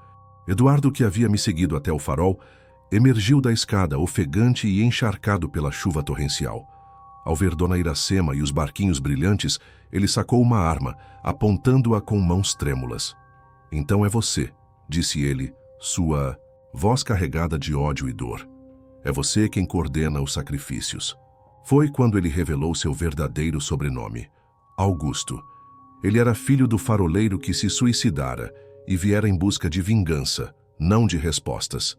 Eduardo, que havia me seguido até o farol, emergiu da escada, ofegante e encharcado pela chuva torrencial. Ao ver Dona Iracema e os barquinhos brilhantes, ele sacou uma arma, apontando-a com mãos trêmulas. Então é você, disse ele, sua voz carregada de ódio e dor. É você quem coordena os sacrifícios. Foi quando ele revelou seu verdadeiro sobrenome, Augusto. Ele era filho do faroleiro que se suicidara e viera em busca de vingança, não de respostas.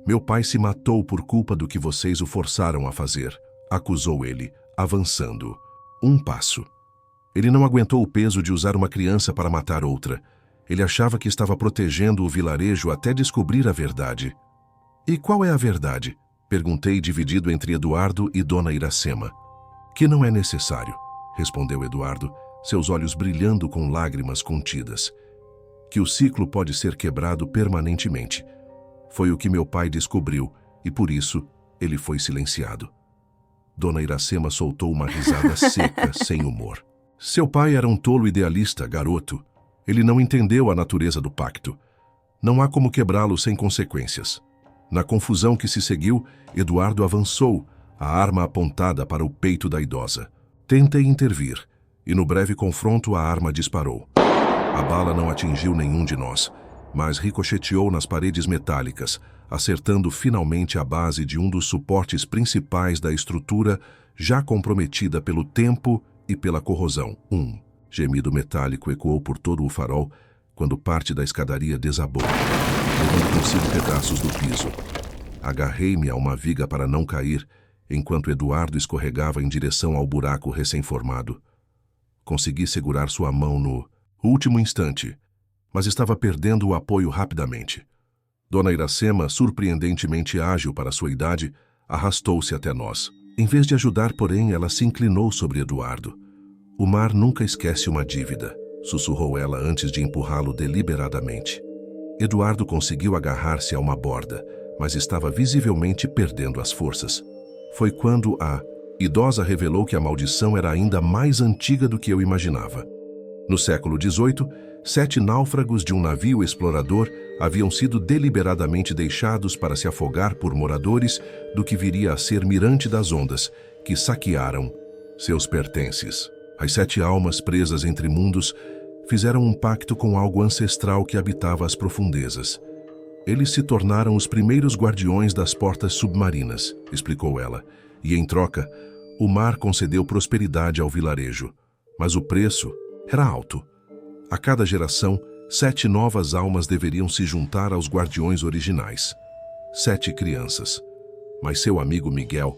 Meu pai se matou por culpa do que vocês o forçaram a fazer, acusou ele, avançando. Um passo. Ele não aguentou o peso de usar uma criança para matar outra. Ele achava que estava protegendo o vilarejo até descobrir a verdade. E qual é a verdade? Perguntei, dividido entre Eduardo e Dona Iracema. Que não é necessário, respondeu Eduardo, seus olhos brilhando com lágrimas contidas. Que o ciclo pode ser quebrado permanentemente. Foi o que meu pai descobriu, e por isso ele foi silenciado. Dona Iracema soltou uma risada seca, sem humor. Seu pai era um tolo idealista, garoto. Ele não entendeu a natureza do pacto. Não há como quebrá-lo sem consequências. Na confusão que se seguiu, Eduardo avançou, a arma apontada para o peito da idosa. Tentei intervir, e no breve confronto a arma disparou. A bala não atingiu nenhum de nós, mas ricocheteou nas paredes metálicas, acertando finalmente a base de um dos suportes principais da estrutura, já comprometida pelo tempo e pela corrosão. Gemido metálico ecoou por todo o farol, quando parte da escadaria desabou, levando consigo pedaços do piso. Agarrei-me a uma viga para não cair, enquanto Eduardo escorregava em direção ao buraco recém-formado. Consegui segurar sua mão no último instante, mas estava perdendo o apoio rapidamente. Dona Iracema, surpreendentemente ágil para sua idade, arrastou-se até nós. Em vez de ajudar, porém, ela se inclinou sobre Eduardo. O mar nunca esquece uma dívida, sussurrou ela antes de empurrá-lo deliberadamente. Eduardo conseguiu agarrar-se a uma borda, mas estava visivelmente perdendo as forças. Foi quando a idosa revelou que a maldição era ainda mais antiga do que eu imaginava. No século XVIII, 7 náufragos de um navio explorador haviam sido deliberadamente deixados para se afogar por moradores do que viria a ser Mirante das Ondas, que saquearam seus pertences. As 7 almas presas entre mundos fizeram um pacto com algo ancestral que habitava as profundezas. Eles se tornaram os primeiros guardiões das portas submarinas, explicou ela, e em troca, o mar concedeu prosperidade ao vilarejo. Mas o preço era alto. A cada geração, 7 novas almas deveriam se juntar aos guardiões originais. 7 crianças. Mas seu amigo Miguel,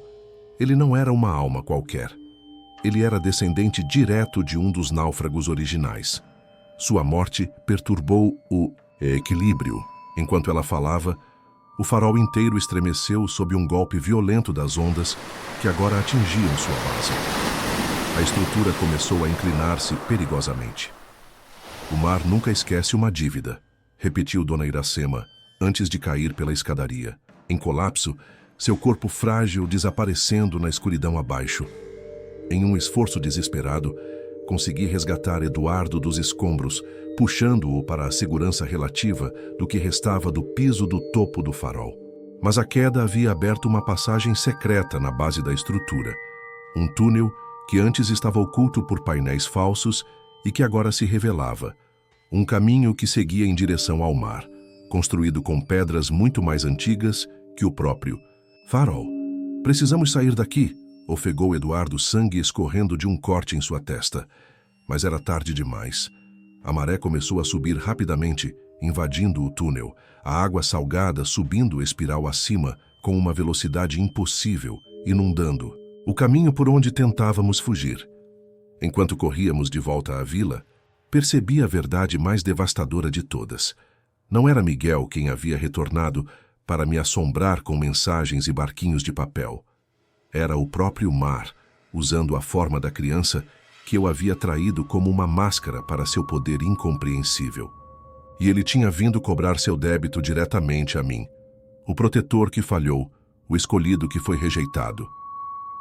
ele não era uma alma qualquer. Ele era descendente direto de um dos náufragos originais. Sua morte perturbou o equilíbrio. Enquanto ela falava, o farol inteiro estremeceu sob um golpe violento das ondas que agora atingiam sua base. A estrutura começou a inclinar-se perigosamente. O mar nunca esquece uma dívida, repetiu Dona Iracema, antes de cair pela escadaria. Em colapso, seu corpo frágil desaparecendo na escuridão abaixo. Em um esforço desesperado, consegui resgatar Eduardo dos escombros, puxando-o para a segurança relativa do que restava do piso do topo do farol. Mas a queda havia aberto uma passagem secreta na base da estrutura. Um túnel que antes estava oculto por painéis falsos e que agora se revelava. Um caminho que seguia em direção ao mar, construído com pedras muito mais antigas que o próprio farol. Precisamos sair daqui, ofegou Eduardo, sangue escorrendo de um corte em sua testa. Mas era tarde demais. A maré começou a subir rapidamente, invadindo o túnel, a água salgada subindo espiral acima com uma velocidade impossível, inundando o caminho por onde tentávamos fugir. Enquanto corríamos de volta à vila, percebi a verdade mais devastadora de todas. Não era Miguel quem havia retornado para me assombrar com mensagens e barquinhos de papel. Era o próprio mar, usando a forma da criança que eu havia traído como uma máscara para seu poder incompreensível. E ele tinha vindo cobrar seu débito diretamente a mim, o protetor que falhou, o escolhido que foi rejeitado.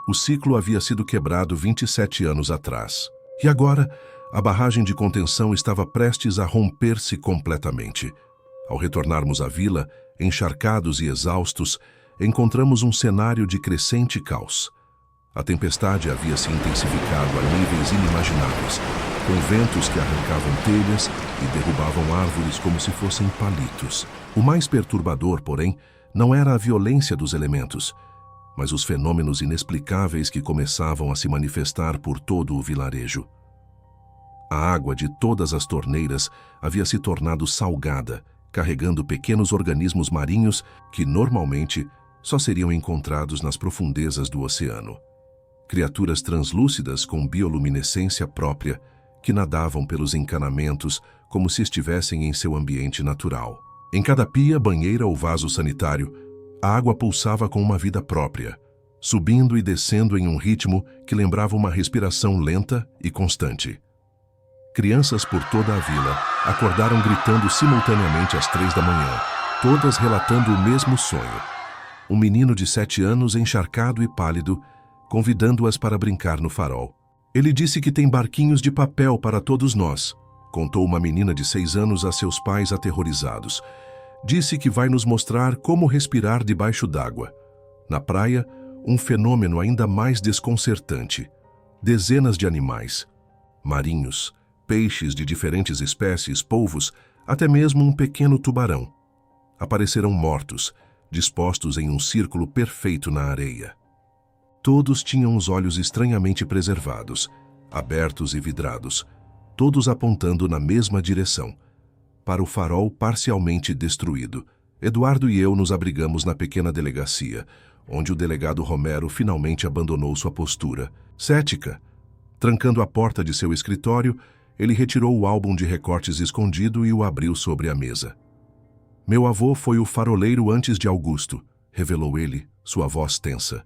O ciclo havia sido quebrado 27 anos atrás. E agora, a barragem de contenção estava prestes a romper-se completamente. Ao retornarmos à vila, encharcados e exaustos, encontramos um cenário de crescente caos. A tempestade havia se intensificado a níveis inimagináveis, com ventos que arrancavam telhas e derrubavam árvores como se fossem palitos. O mais perturbador, porém, não era a violência dos elementos, mas os fenômenos inexplicáveis que começavam a se manifestar por todo o vilarejo. A água de todas as torneiras havia se tornado salgada, carregando pequenos organismos marinhos que, normalmente, só seriam encontrados nas profundezas do oceano. Criaturas translúcidas com bioluminescência própria, que nadavam pelos encanamentos como se estivessem em seu ambiente natural. Em cada pia, banheira ou vaso sanitário, a água pulsava com uma vida própria, subindo e descendo em um ritmo que lembrava uma respiração lenta e constante. Crianças por toda a vila acordaram gritando simultaneamente às 3 da manhã, todas relatando o mesmo sonho. Um menino de 7 anos, encharcado e pálido, convidando-as para brincar no farol. Ele disse que tem barquinhos de papel para todos nós, contou uma menina de 6 anos a seus pais aterrorizados. Disse que vai nos mostrar como respirar debaixo d'água. Na praia, um fenômeno ainda mais desconcertante. Dezenas de animais, marinhos, peixes de diferentes espécies, polvos, até mesmo um pequeno tubarão, apareceram mortos, dispostos em um círculo perfeito na areia. Todos tinham os olhos estranhamente preservados, abertos e vidrados, todos apontando na mesma direção, para o farol parcialmente destruído. Eduardo e eu nos abrigamos na pequena delegacia, onde o delegado Romero finalmente abandonou sua postura cética. Trancando a porta de seu escritório, ele retirou o álbum de recortes escondido e o abriu sobre a mesa. Meu avô foi o faroleiro antes de Augusto, revelou ele, sua voz tensa.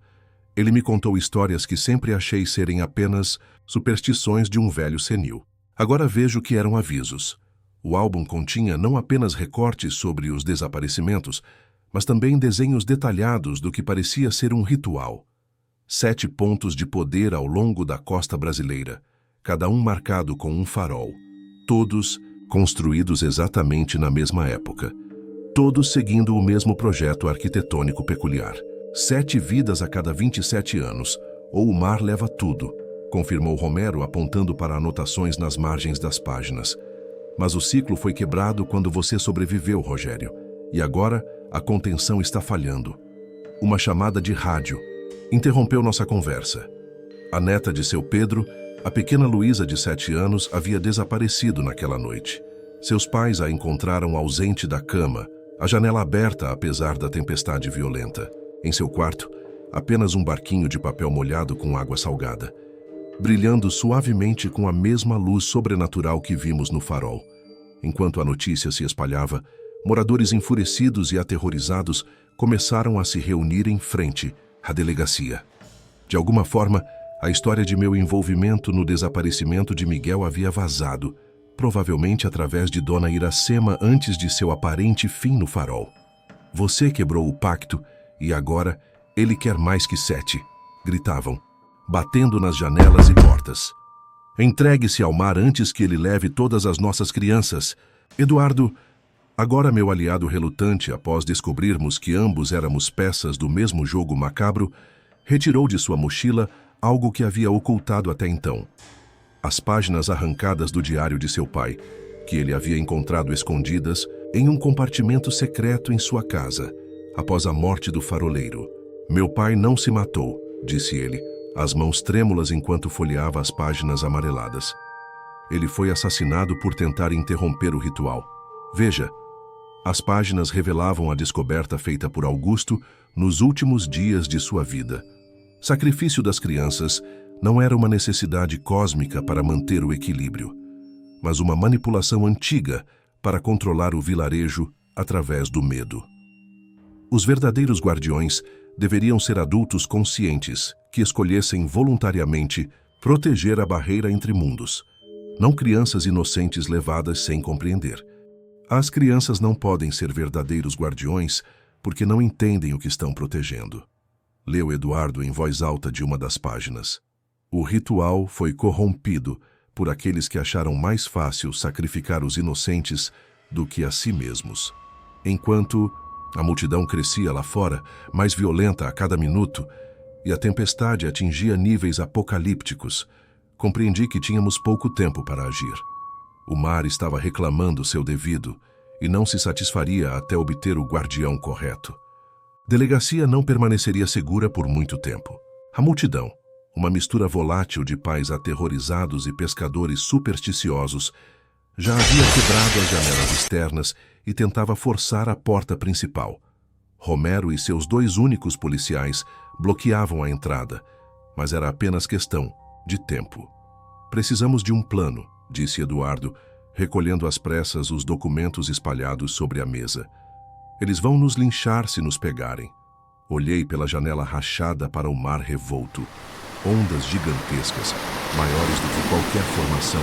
Ele me contou histórias que sempre achei serem apenas superstições de um velho senil. Agora vejo que eram avisos. O álbum continha não apenas recortes sobre os desaparecimentos, mas também desenhos detalhados do que parecia ser um ritual. 7 pontos de poder ao longo da costa brasileira, cada um marcado com um farol, todos construídos exatamente na mesma época, todos seguindo o mesmo projeto arquitetônico peculiar. 7 vidas a cada 27 anos, ou o mar leva tudo, confirmou Romero apontando para anotações nas margens das páginas. Mas o ciclo foi quebrado quando você sobreviveu, Rogério, e agora a contenção está falhando. Uma chamada de rádio interrompeu nossa conversa. A neta de seu Pedro, a pequena Luísa de 7 anos, havia desaparecido naquela noite. Seus pais a encontraram ausente da cama, a janela aberta apesar da tempestade violenta. Em seu quarto, apenas um barquinho de papel molhado com água salgada, brilhando suavemente com a mesma luz sobrenatural que vimos no farol. Enquanto a notícia se espalhava, moradores enfurecidos e aterrorizados começaram a se reunir em frente à delegacia. De alguma forma, a história de meu envolvimento no desaparecimento de Miguel havia vazado, provavelmente através de Dona Iracema antes de seu aparente fim no farol. Você quebrou o pacto e agora ele quer mais que 7, gritavam, batendo nas janelas e portas. Entregue-se ao mar antes que ele leve todas as nossas crianças. Eduardo, agora meu aliado relutante após descobrirmos que ambos éramos peças do mesmo jogo macabro, retirou de sua mochila algo que havia ocultado até então. As páginas arrancadas do diário de seu pai, que ele havia encontrado escondidas em um compartimento secreto em sua casa, após a morte do faroleiro. Meu pai não se matou, disse ele, as mãos trêmulas enquanto folheava as páginas amareladas. Ele foi assassinado por tentar interromper o ritual. Veja, as páginas revelavam a descoberta feita por Augusto nos últimos dias de sua vida. Sacrifício das crianças não era uma necessidade cósmica para manter o equilíbrio, mas uma manipulação antiga para controlar o vilarejo através do medo. Os verdadeiros guardiões deveriam ser adultos conscientes, que escolhessem voluntariamente proteger a barreira entre mundos, não crianças inocentes levadas sem compreender. As crianças não podem ser verdadeiros guardiões porque não entendem o que estão protegendo. Leu Eduardo em voz alta de uma das páginas. O ritual foi corrompido por aqueles que acharam mais fácil sacrificar os inocentes do que a si mesmos. Enquanto a multidão crescia lá fora, mais violenta a cada minuto, e a tempestade atingia níveis apocalípticos, compreendi que tínhamos pouco tempo para agir. O mar estava reclamando seu devido e não se satisfaria até obter o guardião correto. Delegacia não permaneceria segura por muito tempo. A multidão, uma mistura volátil de pais aterrorizados e pescadores supersticiosos, já havia quebrado as janelas externas e tentava forçar a porta principal. Romero e seus 2 únicos policiais bloqueavam a entrada, mas era apenas questão de tempo. Precisamos de um plano, disse Eduardo, recolhendo às pressas os documentos espalhados sobre a mesa. Eles vão nos linchar se nos pegarem. Olhei pela janela rachada para o mar revolto. Ondas gigantescas, maiores do que qualquer formação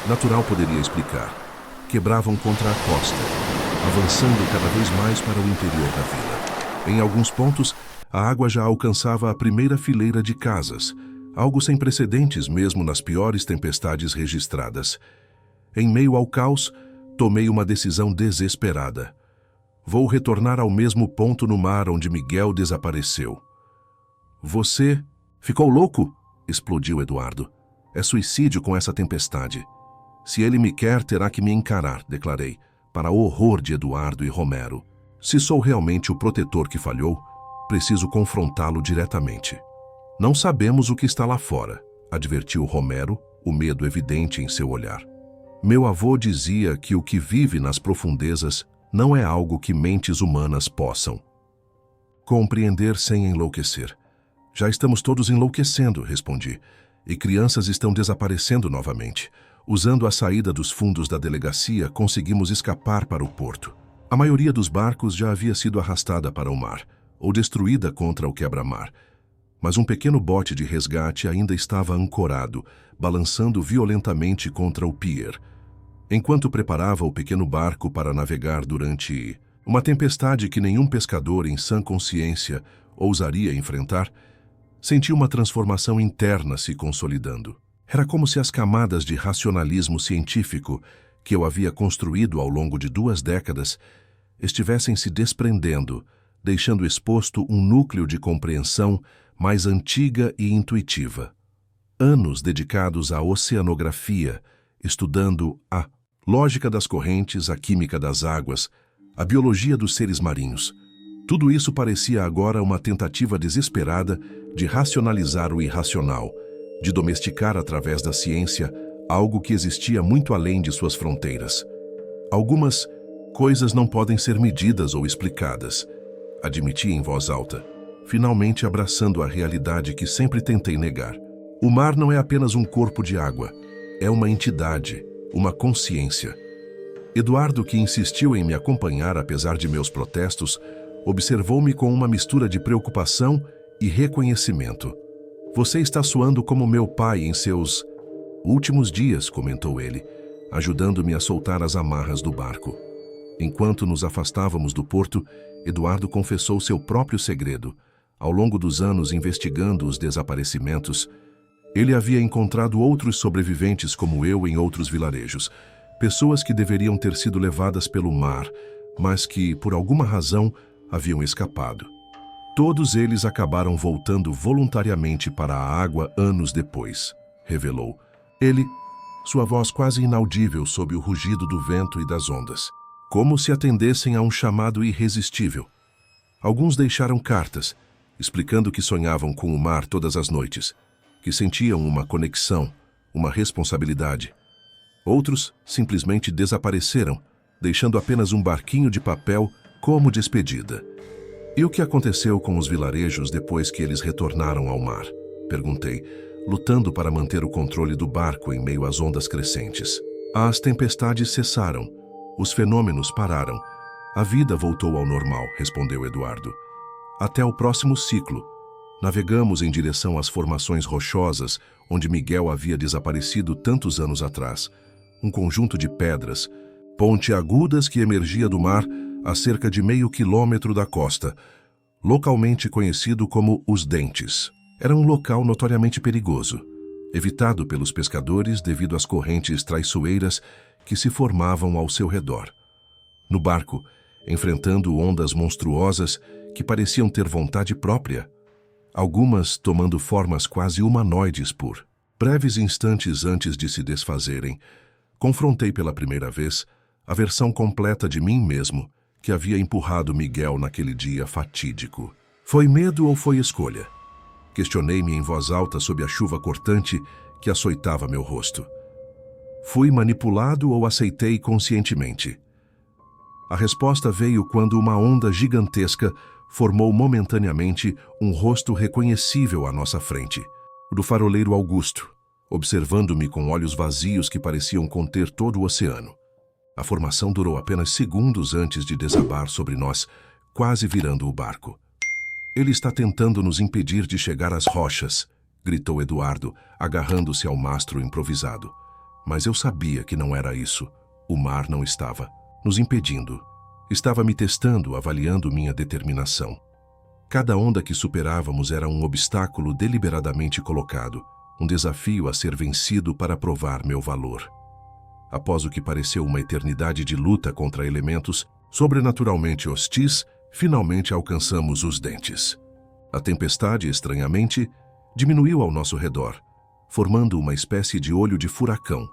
natural poderia explicar, quebravam contra a costa, avançando cada vez mais para o interior da vila. Em alguns pontos, a água já alcançava a primeira fileira de casas, algo sem precedentes mesmo nas piores tempestades registradas. Em meio ao caos, tomei uma decisão desesperada. Vou retornar ao mesmo ponto no mar onde Miguel desapareceu. Você ficou louco? Explodiu Eduardo. É suicídio com essa tempestade. Se ele me quer, terá que me encarar, declarei, para o horror de Eduardo e Romero. Se sou realmente o protetor que falhou, preciso confrontá-lo diretamente. Não sabemos o que está lá fora, advertiu Romero, o medo evidente em seu olhar. Meu avô dizia que o que vive nas profundezas não é algo que mentes humanas possam compreender sem enlouquecer. Já estamos todos enlouquecendo, respondi, e crianças estão desaparecendo novamente. Usando a saída dos fundos da delegacia, conseguimos escapar para o porto. A maioria dos barcos já havia sido arrastada para o mar, ou destruída contra o quebra-mar. Mas um pequeno bote de resgate ainda estava ancorado, balançando violentamente contra o pier. Enquanto preparava o pequeno barco para navegar durante uma tempestade que nenhum pescador em sã consciência ousaria enfrentar, senti uma transformação interna se consolidando. Era como se as camadas de racionalismo científico que eu havia construído ao longo de 2 décadas estivessem se desprendendo, deixando exposto um núcleo de compreensão mais antiga e intuitiva. Anos dedicados à oceanografia, estudando a lógica das correntes, a química das águas, a biologia dos seres marinhos. Tudo isso parecia agora uma tentativa desesperada de racionalizar o irracional, de domesticar através da ciência algo que existia muito além de suas fronteiras. Algumas coisas não podem ser medidas ou explicadas, admiti em voz alta, finalmente abraçando a realidade que sempre tentei negar. O mar não é apenas um corpo de água, é uma entidade, uma consciência. Eduardo, que insistiu em me acompanhar apesar de meus protestos, observou-me com uma mistura de preocupação e reconhecimento. Você está soando como meu pai em seus últimos dias, comentou ele, ajudando-me a soltar as amarras do barco. Enquanto nos afastávamos do porto, Eduardo confessou seu próprio segredo. Ao longo dos anos investigando os desaparecimentos, ele havia encontrado outros sobreviventes como eu em outros vilarejos, pessoas que deveriam ter sido levadas pelo mar, mas que, por alguma razão, haviam escapado. Todos eles acabaram voltando voluntariamente para a água anos depois, revelou. Ele, sua voz quase inaudível sob o rugido do vento e das ondas, como se atendessem a um chamado irresistível. Alguns deixaram cartas, explicando que sonhavam com o mar todas as noites, que sentiam uma conexão, uma responsabilidade. Outros simplesmente desapareceram, deixando apenas um barquinho de papel como despedida. E o que aconteceu com os vilarejos depois que eles retornaram ao mar? Perguntei, lutando para manter o controle do barco em meio às ondas crescentes. As tempestades cessaram, os fenômenos pararam. A vida voltou ao normal, respondeu Eduardo. até o próximo ciclo. Navegamos em direção às formações rochosas onde Miguel havia desaparecido tantos anos atrás. Um conjunto de pedras, pontiagudas que emergia do mar a cerca de meio quilômetro da costa, localmente conhecido como Os Dentes. Era um local notoriamente perigoso, evitado pelos pescadores devido às correntes traiçoeiras que se formavam ao seu redor. No barco, enfrentando ondas monstruosas que pareciam ter vontade própria, algumas tomando formas quase humanoides por breves instantes antes de se desfazerem, confrontei pela primeira vez a versão completa de mim mesmo que havia empurrado Miguel naquele dia fatídico. Foi medo ou foi escolha? Questionei-me em voz alta sob a chuva cortante que açoitava meu rosto. Fui manipulado ou aceitei conscientemente? A resposta veio quando uma onda gigantesca formou momentaneamente um rosto reconhecível à nossa frente, o do faroleiro Augusto, observando-me com olhos vazios que pareciam conter todo o oceano. A formação durou apenas segundos antes de desabar sobre nós, quase virando o barco. "Ele está tentando nos impedir de chegar às rochas", gritou Eduardo, agarrando-se ao mastro improvisado. Mas eu sabia que não era isso. O mar não estava nos impedindo. Estava me testando, avaliando minha determinação. Cada onda que superávamos era um obstáculo deliberadamente colocado, um desafio a ser vencido para provar meu valor. Após o que pareceu uma eternidade de luta contra elementos sobrenaturalmente hostis, finalmente alcançamos Os Dentes. A tempestade, estranhamente, diminuiu ao nosso redor, formando uma espécie de olho de furacão,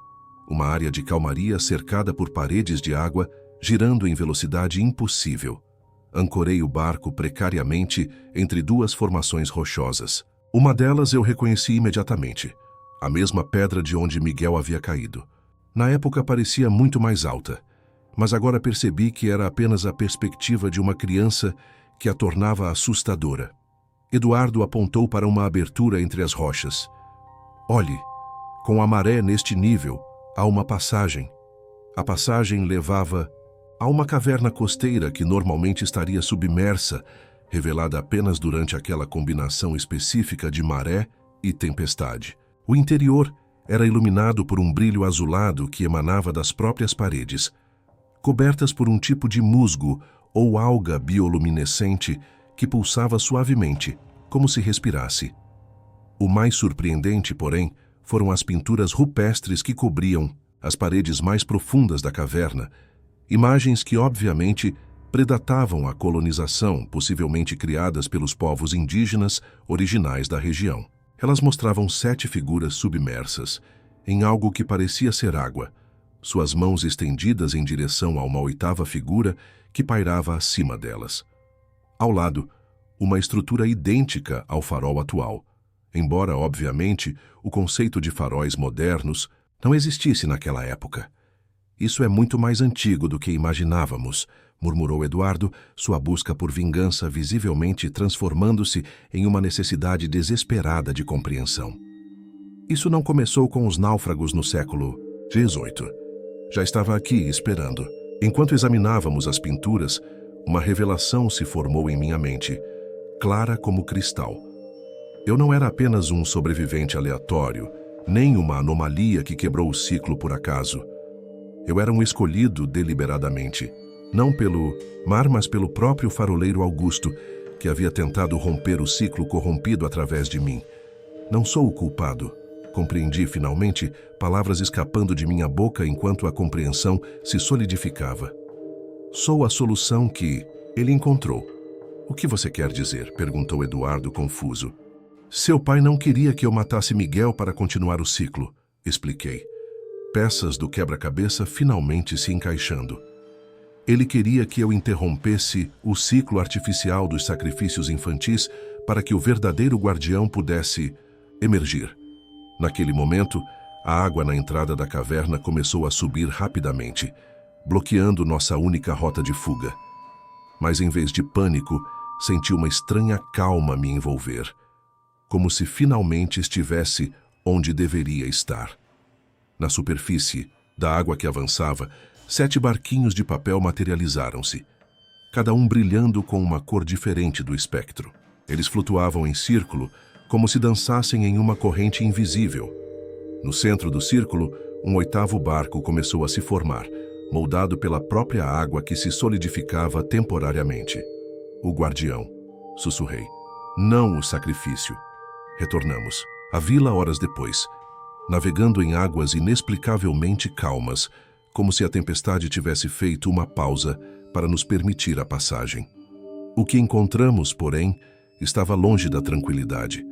uma área de calmaria cercada por paredes de água, girando em velocidade impossível. Ancorei o barco precariamente entre duas formações rochosas. Uma delas eu reconheci imediatamente, a mesma pedra de onde Miguel havia caído. Na época parecia muito mais alta, mas agora percebi que era apenas a perspectiva de uma criança que a tornava assustadora. Eduardo apontou para uma abertura entre as rochas. "Olhe, com a maré neste nível, há uma passagem." A passagem levava a uma caverna costeira que normalmente estaria submersa, revelada apenas durante aquela combinação específica de maré e tempestade. O interior era iluminado por um brilho azulado que emanava das próprias paredes, cobertas por um tipo de musgo ou alga bioluminescente que pulsava suavemente, como se respirasse. O mais surpreendente, porém, foram as pinturas rupestres que cobriam as paredes mais profundas da caverna, imagens que, obviamente, predatavam a colonização, possivelmente criadas pelos povos indígenas originais da região. Elas mostravam 7 figuras submersas, em algo que parecia ser água, suas mãos estendidas em direção a uma 8ª figura que pairava acima delas. Ao lado, uma estrutura idêntica ao farol atual, embora, obviamente, o conceito de faróis modernos não existisse naquela época. "Isso é muito mais antigo do que imaginávamos", murmurou Eduardo, sua busca por vingança visivelmente transformando-se em uma necessidade desesperada de compreensão. "Isso não começou com os náufragos no século XVIII. Já estava aqui esperando." Enquanto examinávamos as pinturas, uma revelação se formou em minha mente, clara como cristal. Eu não era apenas um sobrevivente aleatório, nem uma anomalia que quebrou o ciclo por acaso. Eu era um escolhido deliberadamente, não pelo mar, mas pelo próprio faroleiro Augusto, que havia tentado romper o ciclo corrompido através de mim. "Não sou o culpado." Compreendi finalmente, palavras escapando de minha boca enquanto a compreensão se solidificava. "Sou a solução que ele encontrou." "O que você quer dizer?" perguntou Eduardo confuso. "Seu pai não queria que eu matasse Miguel para continuar o ciclo", expliquei. Peças do quebra-cabeça finalmente se encaixando. Ele queria que eu interrompesse o ciclo artificial dos sacrifícios infantis para que o verdadeiro guardião pudesse emergir. Naquele momento, a água na entrada da caverna começou a subir rapidamente, bloqueando nossa única rota de fuga. Mas em vez de pânico, senti uma estranha calma me envolver, como se finalmente estivesse onde deveria estar. Na superfície da água que avançava, 7 barquinhos de papel materializaram-se. cada um brilhando com uma cor diferente do espectro. Eles flutuavam em círculo, como se dançassem em uma corrente invisível. No centro do círculo, um oitavo barco começou a se formar, moldado pela própria água que se solidificava temporariamente. O guardião, sussurrei. Não o sacrifício. Retornamos. A vila horas depois, navegando em águas inexplicavelmente calmas, como se a tempestade tivesse feito uma pausa para nos permitir a passagem. O que encontramos, porém, estava longe da tranquilidade.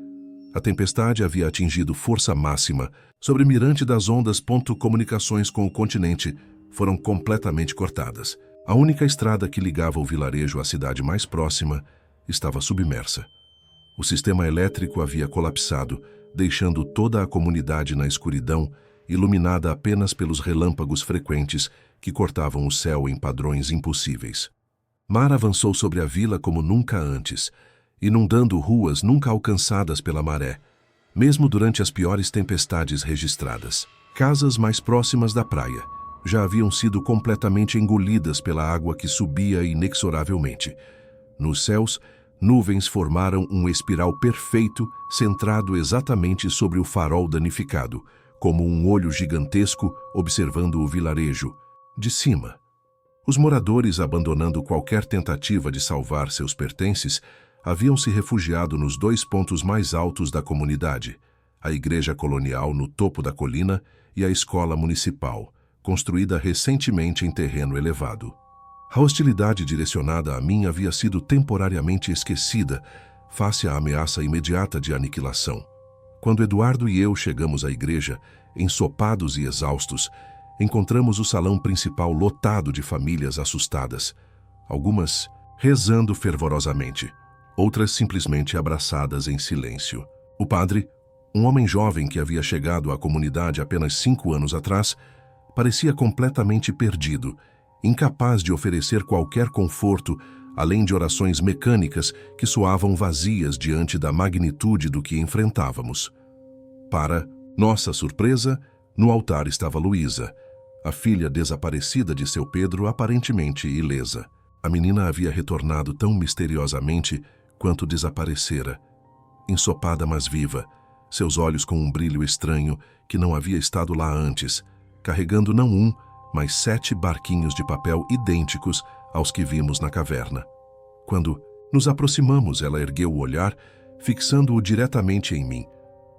A tempestade havia atingido força máxima sobre o mirante das ondas. Comunicações com o continente foram completamente cortadas. A única estrada que ligava o vilarejo à cidade mais próxima estava submersa. O sistema elétrico havia colapsado, deixando toda a comunidade na escuridão, iluminada apenas pelos relâmpagos frequentes que cortavam o céu em padrões impossíveis. Mar avançou sobre a vila como nunca antes, inundando ruas nunca alcançadas pela maré, mesmo durante as piores tempestades registradas. Casas mais próximas da praia já haviam sido completamente engolidas pela água que subia inexoravelmente. Nos céus, nuvens formaram um espiral perfeito centrado exatamente sobre o farol danificado, como um olho gigantesco observando o vilarejo, de cima. Os moradores, abandonando qualquer tentativa de salvar seus pertences, haviam se refugiado nos 2 pontos mais altos da comunidade, a igreja colonial no topo da colina e a escola municipal, construída recentemente em terreno elevado. A hostilidade direcionada a mim havia sido temporariamente esquecida, face à ameaça imediata de aniquilação. Quando Eduardo e eu chegamos à igreja, ensopados e exaustos, encontramos o salão principal lotado de famílias assustadas, algumas rezando fervorosamente, outras simplesmente abraçadas em silêncio. O padre, um homem jovem que havia chegado à comunidade apenas 5 anos atrás, parecia completamente perdido, incapaz de oferecer qualquer conforto, além de orações mecânicas que soavam vazias diante da magnitude do que enfrentávamos. Para nossa surpresa, no altar estava Luísa, a filha desaparecida de seu Pedro, aparentemente ilesa. A menina havia retornado tão misteriosamente quanto desaparecera, ensopada mas viva, seus olhos com um brilho estranho que não havia estado lá antes, carregando não um, mas 7 barquinhos de papel idênticos aos que vimos na caverna. Quando nos aproximamos, ela ergueu o olhar, fixando-o diretamente em mim.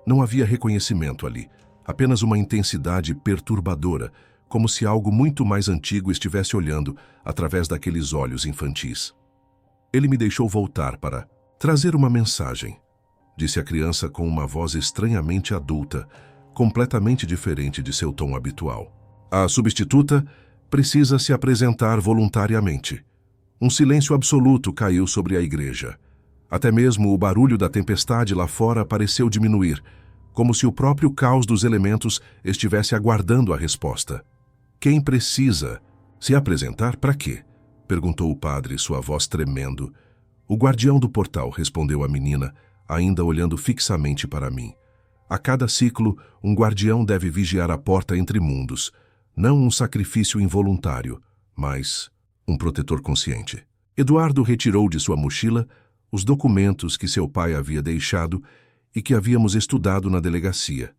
Não havia reconhecimento ali, apenas uma intensidade perturbadora, como se algo muito mais antigo estivesse olhando através daqueles olhos infantis. Ele me deixou voltar para trazer uma mensagem, disse a criança com uma voz estranhamente adulta, completamente diferente de seu tom habitual. A substituta precisa se apresentar voluntariamente. Um silêncio absoluto caiu sobre a igreja. Até mesmo o barulho da tempestade lá fora pareceu diminuir, como se o próprio caos dos elementos estivesse aguardando a resposta. Quem precisa se apresentar para quê? Perguntou o padre, sua voz tremendo. O guardião do portal, respondeu a menina, ainda olhando fixamente para mim. A cada ciclo, um guardião deve vigiar a porta entre mundos, não um sacrifício involuntário, mas um protetor consciente. Eduardo retirou de sua mochila os documentos que seu pai havia deixado e que havíamos estudado na delegacia.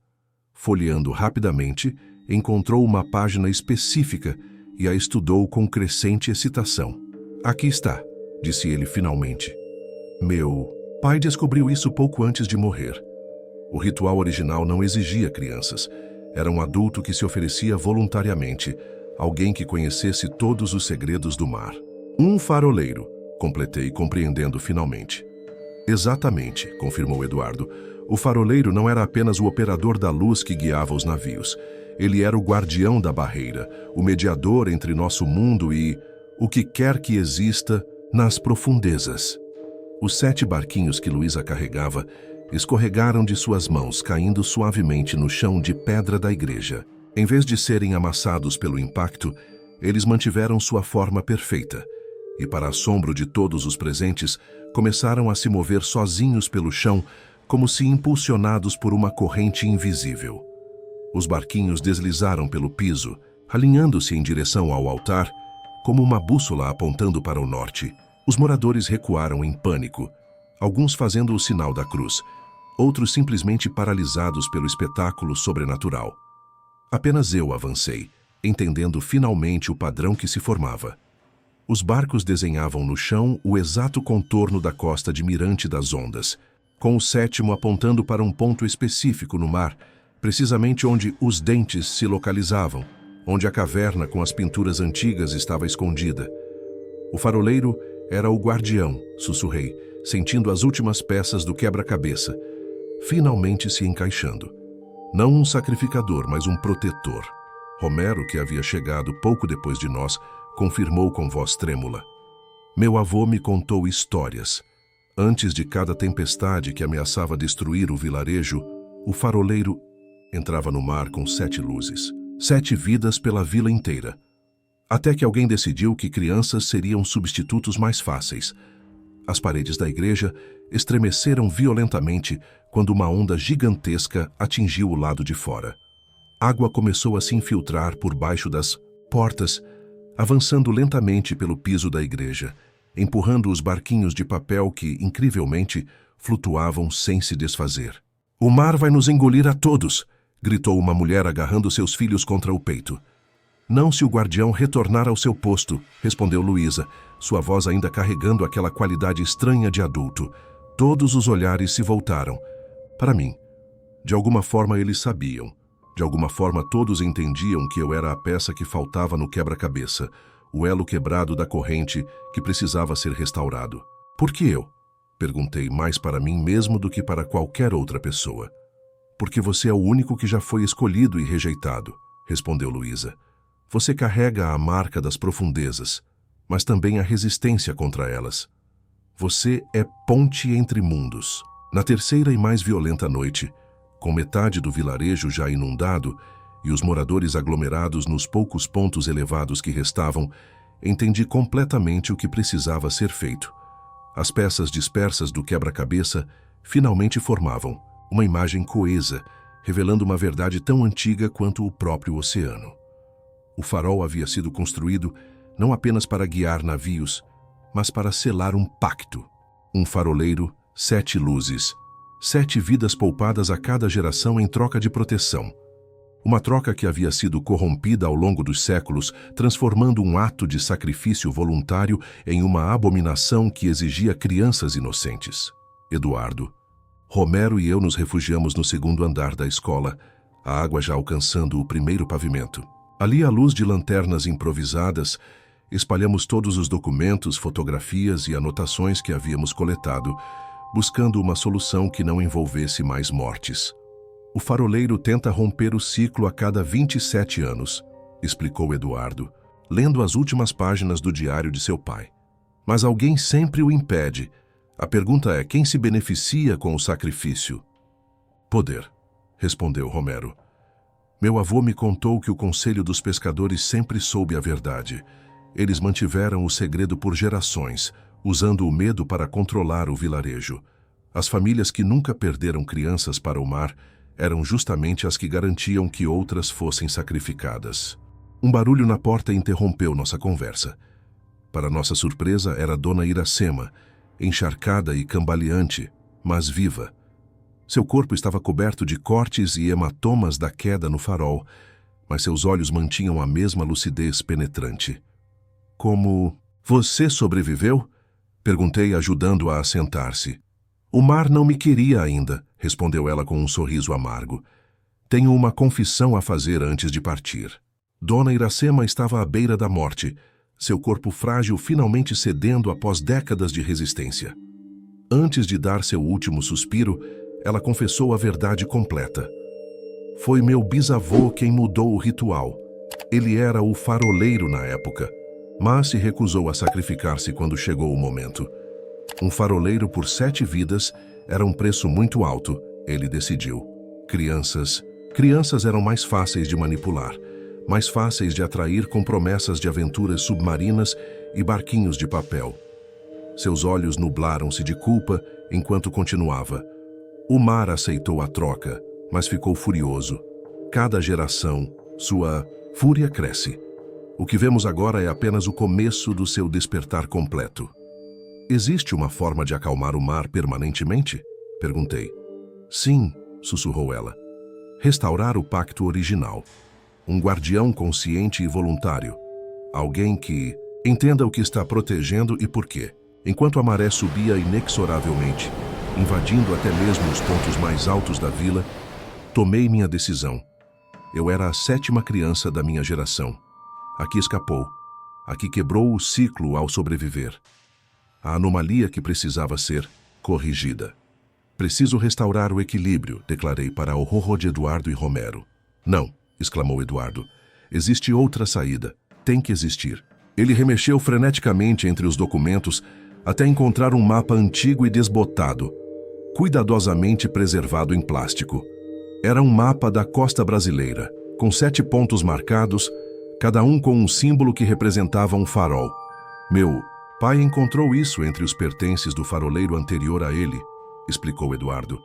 Folheando rapidamente, encontrou uma página específica e a estudou com crescente excitação. Aqui está, disse ele finalmente. Meu pai descobriu isso pouco antes de morrer. O ritual original não exigia crianças. Era um adulto que se oferecia voluntariamente, alguém que conhecesse todos os segredos do mar. Um faroleiro, completei, compreendendo finalmente. Exatamente, confirmou Eduardo. O faroleiro não era apenas o operador da luz que guiava os navios. Ele era o guardião da barreira, o mediador entre nosso mundo e o que quer que exista nas profundezas. Os 7 barquinhos que Luísa carregava escorregaram de suas mãos, caindo suavemente no chão de pedra da igreja. Em vez de serem amassados pelo impacto, eles mantiveram sua forma perfeita, e para assombro de todos os presentes, começaram a se mover sozinhos pelo chão, como se impulsionados por uma corrente invisível. Os barquinhos deslizaram pelo piso, alinhando-se em direção ao altar, como uma bússola apontando para o norte. Os moradores recuaram em pânico, alguns fazendo o sinal da cruz, outros simplesmente paralisados pelo espetáculo sobrenatural. Apenas eu avancei, entendendo finalmente o padrão que se formava. Os barcos desenhavam no chão o exato contorno da costa de Mirante das Ondas, com o sétimo apontando para um ponto específico no mar, precisamente onde os dentes se localizavam, onde a caverna com as pinturas antigas estava escondida. O faroleiro era o guardião, sussurrei, sentindo as últimas peças do quebra-cabeça, finalmente se encaixando. Não um sacrificador, mas um protetor. Romero, que havia chegado pouco depois de nós, confirmou com voz trêmula. Meu avô me contou histórias. Antes de cada tempestade que ameaçava destruir o vilarejo, o faroleiro entrava no mar com 7 luzes, 7 vidas pela vila inteira. Até que alguém decidiu que crianças seriam substitutos mais fáceis. As paredes da igreja estremeceram violentamente quando uma onda gigantesca atingiu o lado de fora. Água começou a se infiltrar por baixo das portas, avançando lentamente pelo piso da igreja, empurrando os barquinhos de papel que, incrivelmente, flutuavam sem se desfazer. "O mar vai nos engolir a todos!" gritou uma mulher agarrando seus filhos contra o peito. "Não se o guardião retornar ao seu posto", respondeu Luísa, sua voz ainda carregando aquela qualidade estranha de adulto. Todos os olhares se voltaram para mim. De alguma forma eles sabiam. De alguma forma todos entendiam que eu era a peça que faltava no quebra-cabeça, o elo quebrado da corrente que precisava ser restaurado. "Por que eu?" perguntei, mais para mim mesmo do que para qualquer outra pessoa. "Porque você é o único que já foi escolhido e rejeitado", respondeu Luísa. "Você carrega a marca das profundezas, mas também a resistência contra elas. Você é ponte entre mundos." Na terceira e mais violenta noite, com metade do vilarejo já inundado e os moradores aglomerados nos poucos pontos elevados que restavam, entendi completamente o que precisava ser feito. As peças dispersas do quebra-cabeça finalmente formavam uma imagem coesa, revelando uma verdade tão antiga quanto o próprio oceano. O farol havia sido construído não apenas para guiar navios, mas para selar um pacto. Um faroleiro, 7 luzes, 7 vidas poupadas a cada geração em troca de proteção. Uma troca que havia sido corrompida ao longo dos séculos, transformando um ato de sacrifício voluntário em uma abominação que exigia crianças inocentes. Eduardo, Romero e eu nos refugiamos no segundo andar da escola, a água já alcançando o primeiro pavimento. Ali, à luz de lanternas improvisadas, espalhamos todos os documentos, fotografias e anotações que havíamos coletado, buscando uma solução que não envolvesse mais mortes. "O faroleiro tenta romper o ciclo a cada 27 anos", explicou Eduardo, lendo as últimas páginas do diário de seu pai. "Mas alguém sempre o impede. A pergunta é, quem se beneficia com o sacrifício?" "Poder", respondeu Romero. "Meu avô me contou que o Conselho dos Pescadores sempre soube a verdade. Eles mantiveram o segredo por gerações, usando o medo para controlar o vilarejo. As famílias que nunca perderam crianças para o mar eram justamente as que garantiam que outras fossem sacrificadas." Um barulho na porta interrompeu nossa conversa. Para nossa surpresa, era Dona Iracema, encharcada e cambaleante, mas viva. Seu corpo estava coberto de cortes e hematomas da queda no farol, mas seus olhos mantinham a mesma lucidez penetrante. "Como você sobreviveu?" perguntei, ajudando-a a sentar-se. "O mar não me queria ainda", respondeu ela com um sorriso amargo. "Tenho uma confissão a fazer antes de partir." Dona Iracema estava à beira da morte, seu corpo frágil finalmente cedendo após décadas de resistência. Antes de dar seu último suspiro, ela confessou a verdade completa. "Foi meu bisavô quem mudou o ritual. Ele era o faroleiro na época, mas se recusou a sacrificar-se quando chegou o momento. Um faroleiro por 7 vidas era um preço muito alto", ele decidiu. Crianças eram mais fáceis de manipular, mais fáceis de atrair com promessas de aventuras submarinas e barquinhos de papel. Seus olhos nublaram-se de culpa enquanto continuava. "O mar aceitou a troca, mas ficou furioso. Cada geração, sua fúria cresce. O que vemos agora é apenas o começo do seu despertar completo. Existe uma forma de acalmar o mar permanentemente? Perguntei. Sim, sussurrou ela. Restaurar o pacto original. Um guardião consciente e voluntário. Alguém que entenda o que está protegendo e por quê. Enquanto a maré subia inexoravelmente, invadindo até mesmo os pontos mais altos da vila, tomei minha decisão. Eu era a 7ª criança da minha geração. Aqui escapou. Aqui quebrou o ciclo ao sobreviver. A anomalia que precisava ser corrigida. Preciso restaurar o equilíbrio, declarei para o horror de Eduardo e Romero. Não, exclamou Eduardo. Existe outra saída. Tem que existir. Ele remexeu freneticamente entre os documentos até encontrar um mapa antigo e desbotado, cuidadosamente preservado em plástico. Era um mapa da costa brasileira, com 7 pontos marcados, cada um com um símbolo que representava um farol. Meu pai encontrou isso entre os pertences do faroleiro anterior a ele, explicou Eduardo.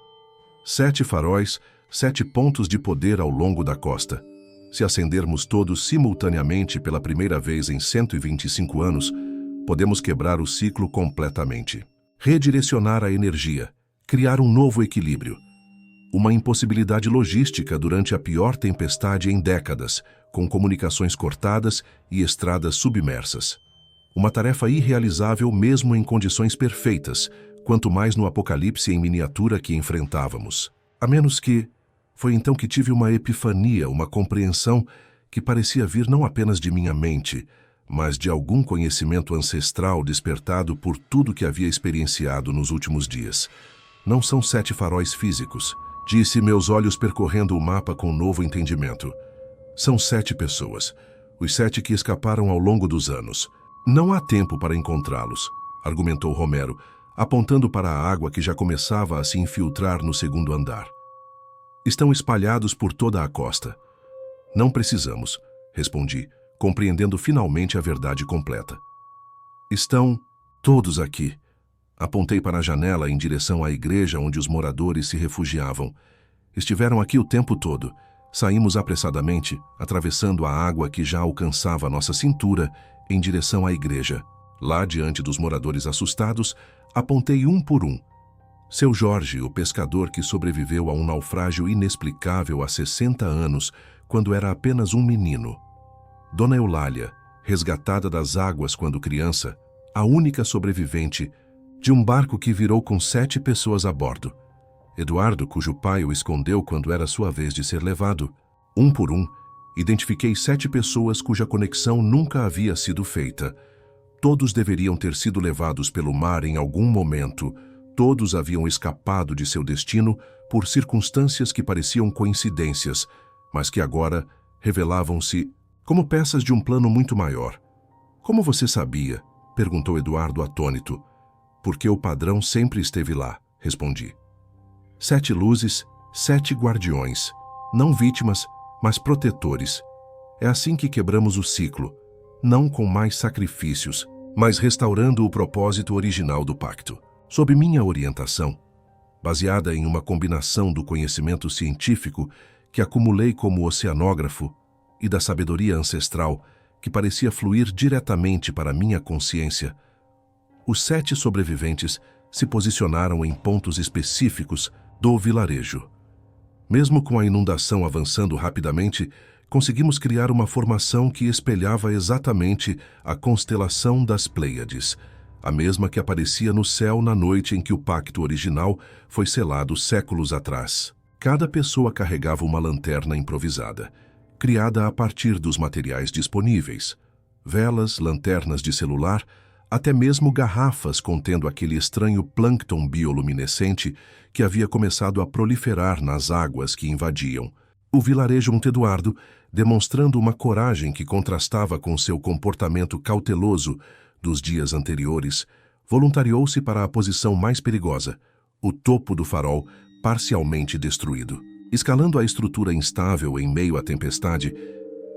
7 faróis, 7 pontos de poder ao longo da costa. Se acendermos todos simultaneamente pela primeira vez em 125 anos, podemos quebrar o ciclo completamente. Redirecionar a energia, criar um novo equilíbrio. Uma impossibilidade logística durante a pior tempestade em décadas, com comunicações cortadas e estradas submersas. Uma tarefa irrealizável mesmo em condições perfeitas, quanto mais no apocalipse em miniatura que enfrentávamos. A menos que... Foi então que tive uma epifania, uma compreensão que parecia vir não apenas de minha mente, mas de algum conhecimento ancestral despertado por tudo que havia experienciado nos últimos dias. Não são 7 faróis físicos, disse, meus olhos percorrendo o mapa com novo entendimento. São 7 pessoas, os 7 que escaparam ao longo dos anos. Não há tempo para encontrá-los, argumentou Romero, apontando para a água que já começava a se infiltrar no 2º andar. Estão espalhados por toda a costa. Não precisamos, respondi, compreendendo finalmente a verdade completa. Estão todos aqui. Apontei para a janela em direção à igreja onde os moradores se refugiavam. Estiveram aqui o tempo todo. Saímos apressadamente, atravessando a água que já alcançava nossa cintura, em direção à igreja. Lá, diante dos moradores assustados, apontei um por um. Seu Jorge, o pescador que sobreviveu a um naufrágio inexplicável há 60 anos, quando era apenas um menino. Dona Eulália, resgatada das águas quando criança, a única sobrevivente de um barco que virou com 7 pessoas a bordo. Eduardo, cujo pai o escondeu quando era sua vez de ser levado. Um por um, identifiquei 7 pessoas cuja conexão nunca havia sido feita. Todos deveriam ter sido levados pelo mar em algum momento. Todos haviam escapado de seu destino por circunstâncias que pareciam coincidências, mas que agora revelavam-se como peças de um plano muito maior. Como você sabia? Perguntou Eduardo atônito. Porque o padrão sempre esteve lá, respondi. 7 luzes, 7 guardiões, não vítimas, mas protetores. É assim que quebramos o ciclo, não com mais sacrifícios, mas restaurando o propósito original do pacto. Sob minha orientação, baseada em uma combinação do conhecimento científico que acumulei como oceanógrafo e da sabedoria ancestral que parecia fluir diretamente para minha consciência, os 7 sobreviventes se posicionaram em pontos específicos do vilarejo. Mesmo com a inundação avançando rapidamente, conseguimos criar uma formação que espelhava exatamente a constelação das Pleiades, a mesma que aparecia no céu na noite em que o pacto original foi selado séculos atrás. Cada pessoa carregava uma lanterna improvisada, criada a partir dos materiais disponíveis. Velas, lanternas de celular, até mesmo garrafas contendo aquele estranho plâncton bioluminescente que havia começado a proliferar nas águas que invadiam. O vilarejo Monteduardo, demonstrando uma coragem que contrastava com seu comportamento cauteloso dos dias anteriores, voluntariou-se para a posição mais perigosa, o topo do farol, parcialmente destruído. Escalando a estrutura instável em meio à tempestade,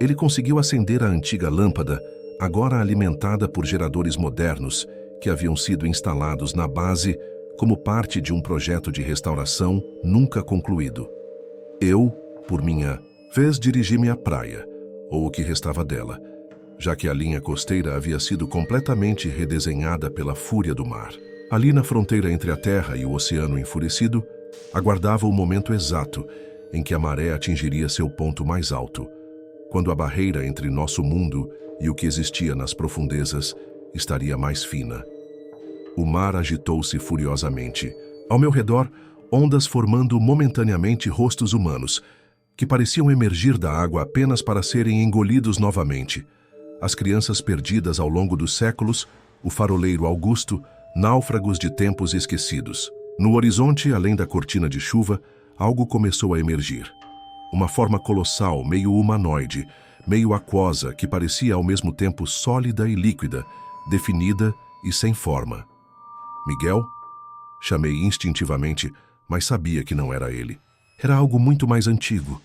ele conseguiu acender a antiga lâmpada, agora alimentada por geradores modernos que haviam sido instalados na base como parte de um projeto de restauração nunca concluído. Eu, por minha vez, dirigi-me à praia, ou o que restava dela, já que a linha costeira havia sido completamente redesenhada pela fúria do mar. Ali na fronteira entre a terra e o oceano enfurecido, aguardava o momento exato em que a maré atingiria seu ponto mais alto, quando a barreira entre nosso mundo e o que existia nas profundezas estaria mais fina. O mar agitou-se furiosamente. Ao meu redor, ondas formando momentaneamente rostos humanos, que pareciam emergir da água apenas para serem engolidos novamente. As crianças perdidas ao longo dos séculos, o faroleiro Augusto, náufragos de tempos esquecidos. No horizonte, além da cortina de chuva, algo começou a emergir. Uma forma colossal, meio humanoide, meio aquosa, que parecia ao mesmo tempo sólida e líquida, definida e sem forma. Miguel? Chamei instintivamente, mas sabia que não era ele. Era algo muito mais antigo.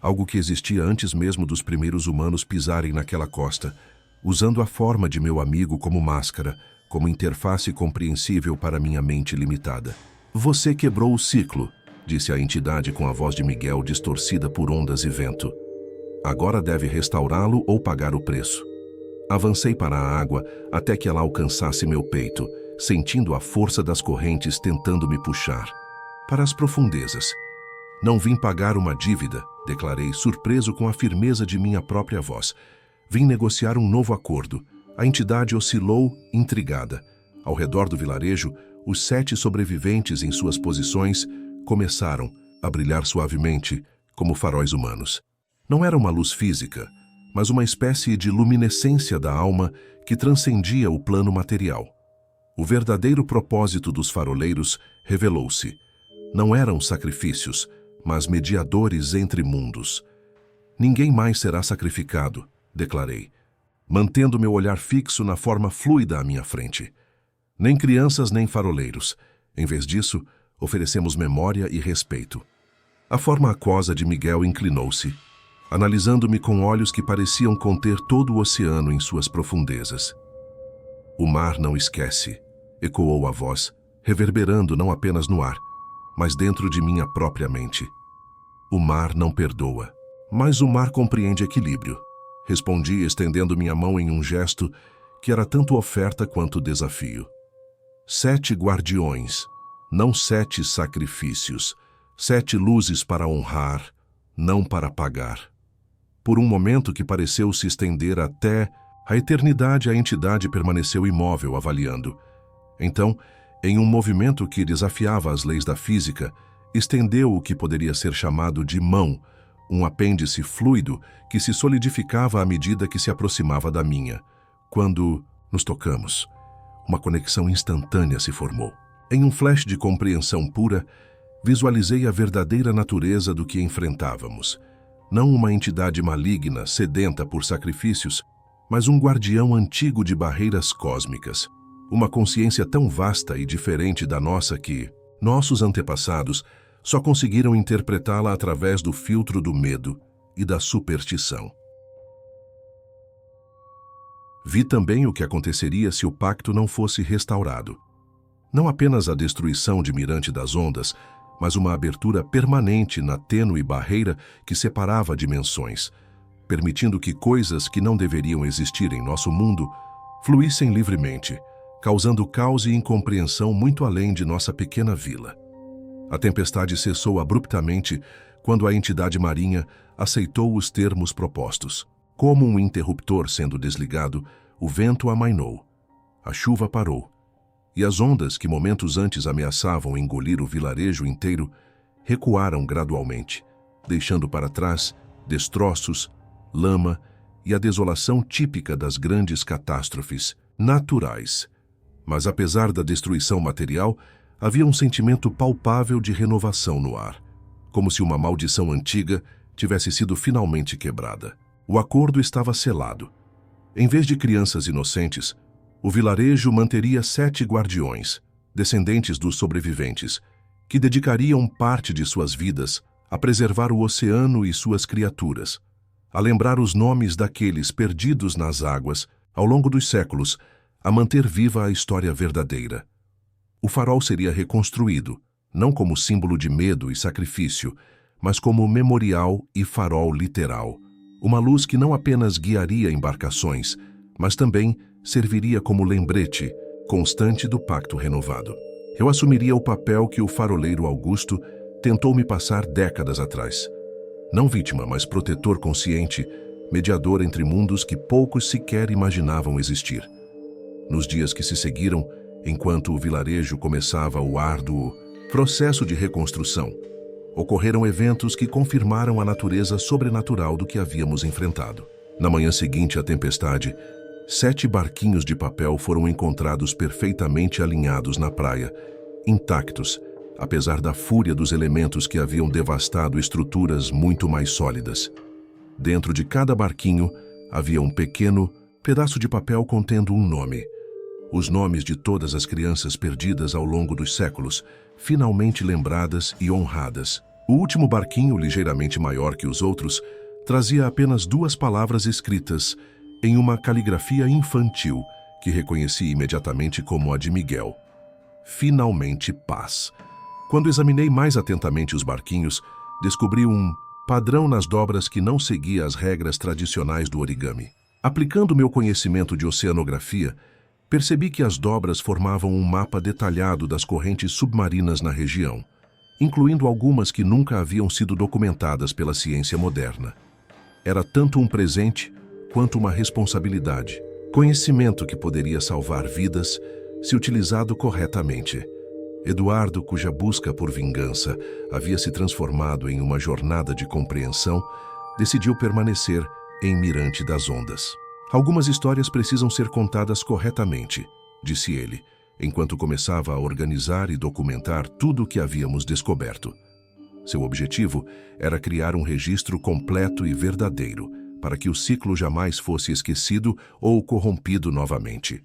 Algo que existia antes mesmo dos primeiros humanos pisarem naquela costa, usando a forma de meu amigo como máscara, como interface compreensível para minha mente limitada. Você quebrou o ciclo, disse a entidade com a voz de Miguel distorcida por ondas e vento. Agora deve restaurá-lo ou pagar o preço. Avancei para a água até que ela alcançasse meu peito, sentindo a força das correntes tentando me puxar. Para as profundezas. Não vim pagar uma dívida, declarei, surpreso com a firmeza de minha própria voz. Vim negociar um novo acordo. A entidade oscilou, intrigada. Ao redor do vilarejo, os 7 sobreviventes em suas posições começaram a brilhar suavemente, como faróis humanos. Não era uma luz física, mas uma espécie de luminescência da alma que transcendia o plano material. O verdadeiro propósito dos faroleiros revelou-se. Não eram sacrifícios, mas mediadores entre mundos. Ninguém mais será sacrificado, declarei, mantendo meu olhar fixo na forma fluida à minha frente. Nem crianças nem faroleiros. Em vez disso, oferecemos memória e respeito. A forma aquosa de Miguel inclinou-se, analisando-me com olhos que pareciam conter todo o oceano em suas profundezas. O mar não esquece, ecoou a voz, reverberando não apenas no ar, mas dentro de minha própria mente. O mar não perdoa, mas o mar compreende equilíbrio. Respondi, estendendo minha mão em um gesto que era tanto oferta quanto desafio. 7 guardiões, não 7 sacrifícios, 7 luzes para honrar, não para pagar. Por um momento que pareceu se estender até a eternidade, a entidade permaneceu imóvel, avaliando. Então, em um movimento que desafiava as leis da física, estendeu o que poderia ser chamado de mão, um apêndice fluido que se solidificava à medida que se aproximava da minha. Quando nos tocamos, uma conexão instantânea se formou. Em um flash de compreensão pura, visualizei a verdadeira natureza do que enfrentávamos. Não uma entidade maligna, sedenta por sacrifícios, mas um guardião antigo de barreiras cósmicas. Uma consciência tão vasta e diferente da nossa que nossos antepassados só conseguiram interpretá-la através do filtro do medo e da superstição. Vi também o que aconteceria se o pacto não fosse restaurado. Não apenas a destruição de Mirante das Ondas, mas uma abertura permanente na tênue barreira que separava dimensões, permitindo que coisas que não deveriam existir em nosso mundo fluíssem livremente, causando caos e incompreensão muito além de nossa pequena vila. A tempestade cessou abruptamente quando a entidade marinha aceitou os termos propostos. Como um interruptor sendo desligado, o vento amainou. A chuva parou. E as ondas que momentos antes ameaçavam engolir o vilarejo inteiro recuaram gradualmente, deixando para trás destroços, lama e a desolação típica das grandes catástrofes naturais. Mas apesar da destruição material, havia um sentimento palpável de renovação no ar, como se uma maldição antiga tivesse sido finalmente quebrada. O acordo estava selado. Em vez de crianças inocentes, o vilarejo manteria 7 guardiões, descendentes dos sobreviventes, que dedicariam parte de suas vidas a preservar o oceano e suas criaturas, a lembrar os nomes daqueles perdidos nas águas ao longo dos séculos, a manter viva a história verdadeira. O farol seria reconstruído, não como símbolo de medo e sacrifício, mas como memorial e farol literal, Uma luz que não apenas guiaria embarcações, mas também serviria como lembrete constante do pacto renovado. Eu assumiria o papel que o faroleiro Augusto tentou me passar décadas atrás. Não vítima, mas protetor consciente, mediador entre mundos que poucos sequer imaginavam existir. Nos dias que se seguiram, enquanto o vilarejo começava o árduo processo de reconstrução, ocorreram eventos que confirmaram a natureza sobrenatural do que havíamos enfrentado. Na manhã seguinte à tempestade, 7 barquinhos de papel foram encontrados perfeitamente alinhados na praia, intactos, apesar da fúria dos elementos que haviam devastado estruturas muito mais sólidas. Dentro de cada barquinho havia um pequeno pedaço de papel contendo um nome. Os nomes de todas as crianças perdidas ao longo dos séculos, finalmente lembradas e honradas. O último barquinho, ligeiramente maior que os outros, trazia apenas 2 palavras escritas em uma caligrafia infantil que reconheci imediatamente como a de Miguel. Finalmente paz. Quando examinei mais atentamente os barquinhos, descobri um padrão nas dobras que não seguia as regras tradicionais do origami. Aplicando meu conhecimento de oceanografia, percebi que as dobras formavam um mapa detalhado das correntes submarinas na região, incluindo algumas que nunca haviam sido documentadas pela ciência moderna. Era tanto um presente quanto uma responsabilidade, conhecimento que poderia salvar vidas se utilizado corretamente. Eduardo, cuja busca por vingança havia se transformado em uma jornada de compreensão, decidiu permanecer em Mirante das Ondas. Algumas histórias precisam ser contadas corretamente, disse ele, enquanto começava a organizar e documentar tudo o que havíamos descoberto. Seu objetivo era criar um registro completo e verdadeiro, para que o ciclo jamais fosse esquecido ou corrompido novamente.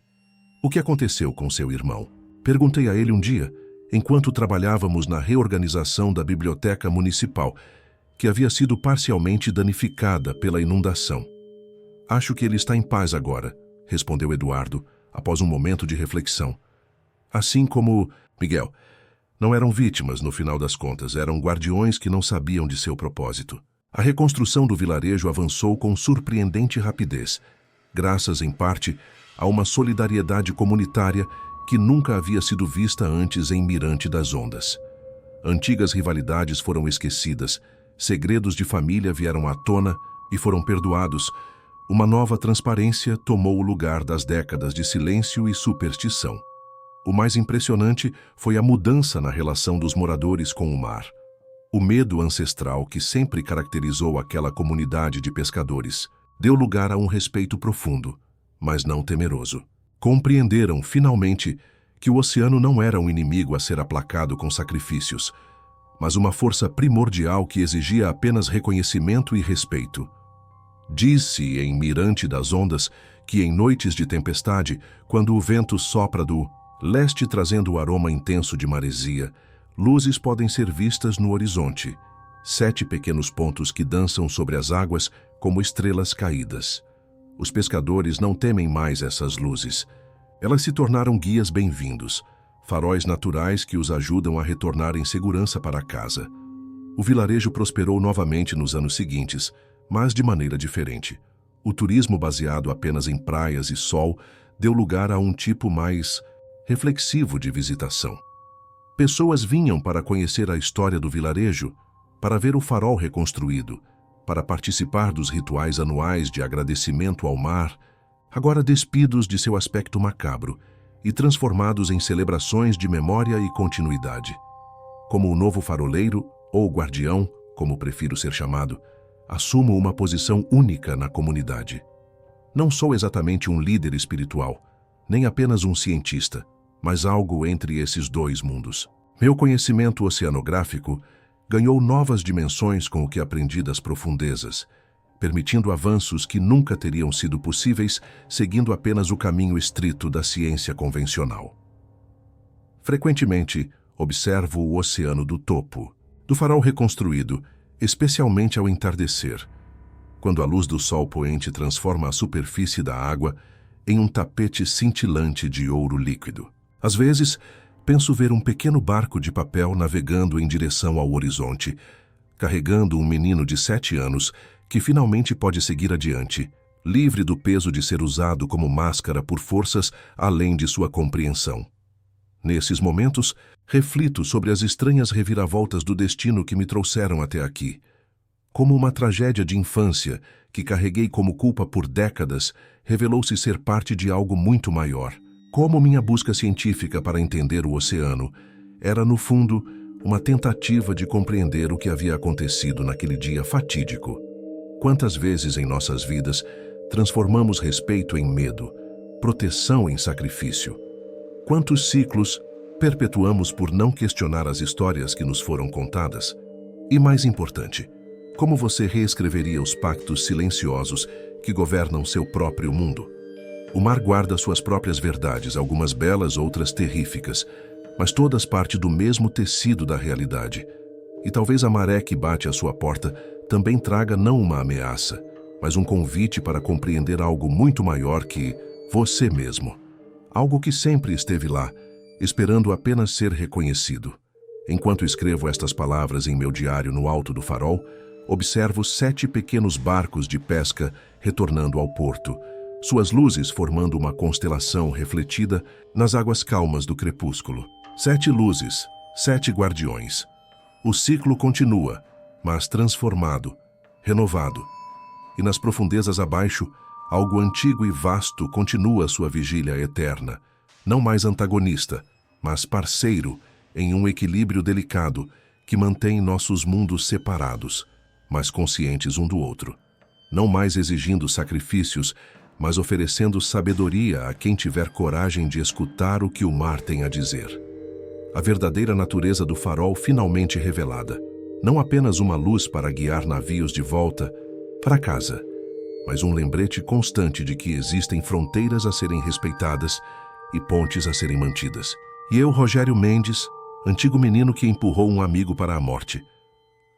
O que aconteceu com seu irmão? Perguntei a ele um dia, enquanto trabalhávamos na reorganização da biblioteca municipal, que havia sido parcialmente danificada pela inundação. Acho que ele está em paz agora, respondeu Eduardo, após um momento de reflexão. Assim como Miguel. Não eram vítimas, no final das contas, eram guardiões que não sabiam de seu propósito. A reconstrução do vilarejo avançou com surpreendente rapidez, graças, em parte, a uma solidariedade comunitária que nunca havia sido vista antes em Mirante das Ondas. Antigas rivalidades foram esquecidas, segredos de família vieram à tona e foram perdoados. Uma nova transparência tomou o lugar das décadas de silêncio e superstição. O mais impressionante foi a mudança na relação dos moradores com o mar. O medo ancestral que sempre caracterizou aquela comunidade de pescadores deu lugar a um respeito profundo, mas não temeroso. Compreenderam, finalmente, que o oceano não era um inimigo a ser aplacado com sacrifícios, mas uma força primordial que exigia apenas reconhecimento e respeito. Diz-se em Mirante das Ondas que em noites de tempestade, quando o vento sopra do leste trazendo o aroma intenso de maresia, luzes podem ser vistas no horizonte, 7 pequenos pontos que dançam sobre as águas como estrelas caídas. Os pescadores não temem mais essas luzes. Elas se tornaram guias bem-vindos, faróis naturais que os ajudam a retornar em segurança para casa. O vilarejo prosperou novamente nos anos seguintes, mas de maneira diferente. O turismo baseado apenas em praias e sol deu lugar a um tipo mais reflexivo de visitação. Pessoas vinham para conhecer a história do vilarejo, para ver o farol reconstruído, para participar dos rituais anuais de agradecimento ao mar, agora despidos de seu aspecto macabro e transformados em celebrações de memória e continuidade. Como o novo faroleiro, ou guardião, como prefiro ser chamado, assumo uma posição única na comunidade. Não sou exatamente um líder espiritual, nem apenas um cientista, mas algo entre esses 2 mundos. Meu conhecimento oceanográfico ganhou novas dimensões com o que aprendi das profundezas, permitindo avanços que nunca teriam sido possíveis seguindo apenas o caminho estrito da ciência convencional. Frequentemente, observo o oceano do topo, do farol reconstruído, especialmente ao entardecer, quando a luz do sol poente transforma a superfície da água em um tapete cintilante de ouro líquido. Às vezes, penso ver um pequeno barco de papel navegando em direção ao horizonte, carregando um menino de 7 anos que finalmente pode seguir adiante, livre do peso de ser usado como máscara por forças além de sua compreensão. Nesses momentos, reflito sobre as estranhas reviravoltas do destino que me trouxeram até aqui. Como uma tragédia de infância, que carreguei como culpa por décadas, revelou-se ser parte de algo muito maior. Como minha busca científica para entender o oceano era, no fundo, uma tentativa de compreender o que havia acontecido naquele dia fatídico. Quantas vezes em nossas vidas transformamos respeito em medo, proteção em sacrifício? Quantos ciclos perpetuamos por não questionar as histórias que nos foram contadas? E mais importante, como você reescreveria os pactos silenciosos que governam seu próprio mundo? O mar guarda suas próprias verdades, algumas belas, outras terríficas, mas todas parte do mesmo tecido da realidade. E talvez a maré que bate à sua porta também traga não uma ameaça, mas um convite para compreender algo muito maior que você mesmo. Algo que sempre esteve lá, esperando apenas ser reconhecido. Enquanto escrevo estas palavras em meu diário no alto do farol, observo 7 pequenos barcos de pesca retornando ao porto, suas luzes formando uma constelação refletida nas águas calmas do crepúsculo. 7 luzes, 7 guardiões. O ciclo continua, mas transformado, renovado. E nas profundezas abaixo, algo antigo e vasto continua sua vigília eterna, não mais antagonista, mas parceiro em um equilíbrio delicado que mantém nossos mundos separados, mas conscientes um do outro. Não mais exigindo sacrifícios, mas oferecendo sabedoria a quem tiver coragem de escutar o que o mar tem a dizer. A verdadeira natureza do farol finalmente revelada. Não apenas uma luz para guiar navios de volta para casa, mas um lembrete constante de que existem fronteiras a serem respeitadas e pontes a serem mantidas. E eu, Rogério Mendes, antigo menino que empurrou um amigo para a morte,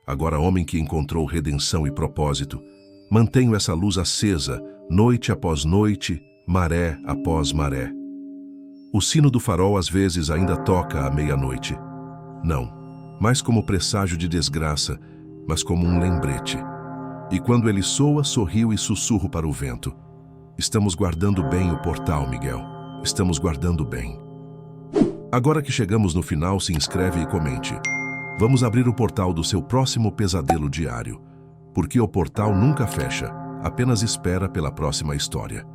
agora homem que encontrou redenção e propósito, mantenho essa luz acesa, noite após noite, maré após maré. O sino do farol às vezes ainda toca à meia-noite. Não, mais como presságio de desgraça, mas como um lembrete. E quando ele soa, sorrio e sussurro para o vento. Estamos guardando bem o portal, Miguel. Estamos guardando bem. Agora que chegamos no final, se inscreve e comente. Vamos abrir o portal do seu próximo pesadelo diário. Porque o portal nunca fecha, apenas espera pela próxima história.